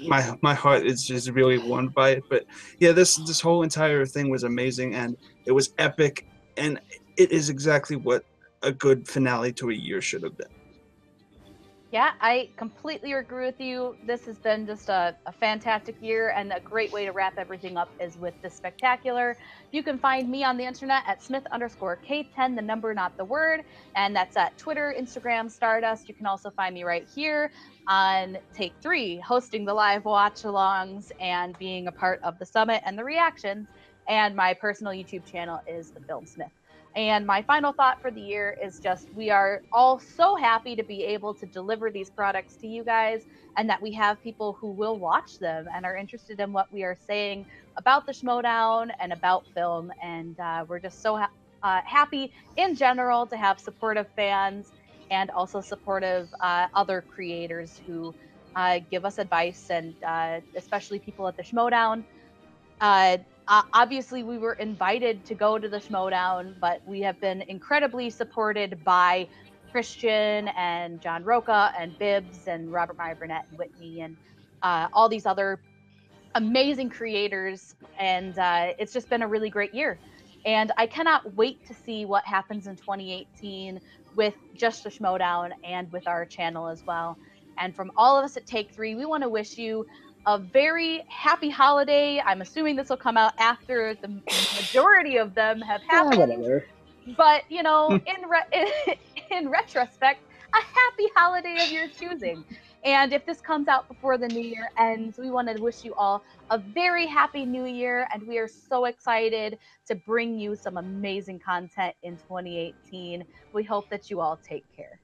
My heart is just really warmed by it. But yeah, this whole entire thing was amazing, and it was epic, and it is exactly what a good finale to a year should have been. Yeah, I completely agree with you. This has been just a fantastic year, and a great way to wrap everything up is with the Spectacular. You can find me on the internet at Smith_K10, the number, not the word, and that's at Twitter, Instagram, Stardust. You can also find me right here on Take 3, hosting the live watch-alongs and being a part of the summit and the reactions. And my personal YouTube channel is The Film Smith. And my final thought for the year is just, we are all so happy to be able to deliver these products to you guys, and that we have people who will watch them and are interested in what we are saying about the Schmoedown and about film. And we're just so happy in general to have supportive fans and also supportive other creators who give us advice, and especially people at the Schmoedown. Obviously, we were invited to go to the Schmoedown, but we have been incredibly supported by Christian and John Rocha and Bibbs and Robert Meyer Burnett and Whitney and all these other amazing creators. And it's just been a really great year. And I cannot wait to see what happens in 2018 with just the Schmoedown and with our channel as well. And from all of us at Take 3, we want to wish you a very happy holiday. I'm assuming this will come out after the majority of them have happened. But, you know, in retrospect, a happy holiday of your choosing. And if this comes out before the new year ends, we want to wish you all a very happy new year. And we are so excited to bring you some amazing content in 2018. We hope that you all take care.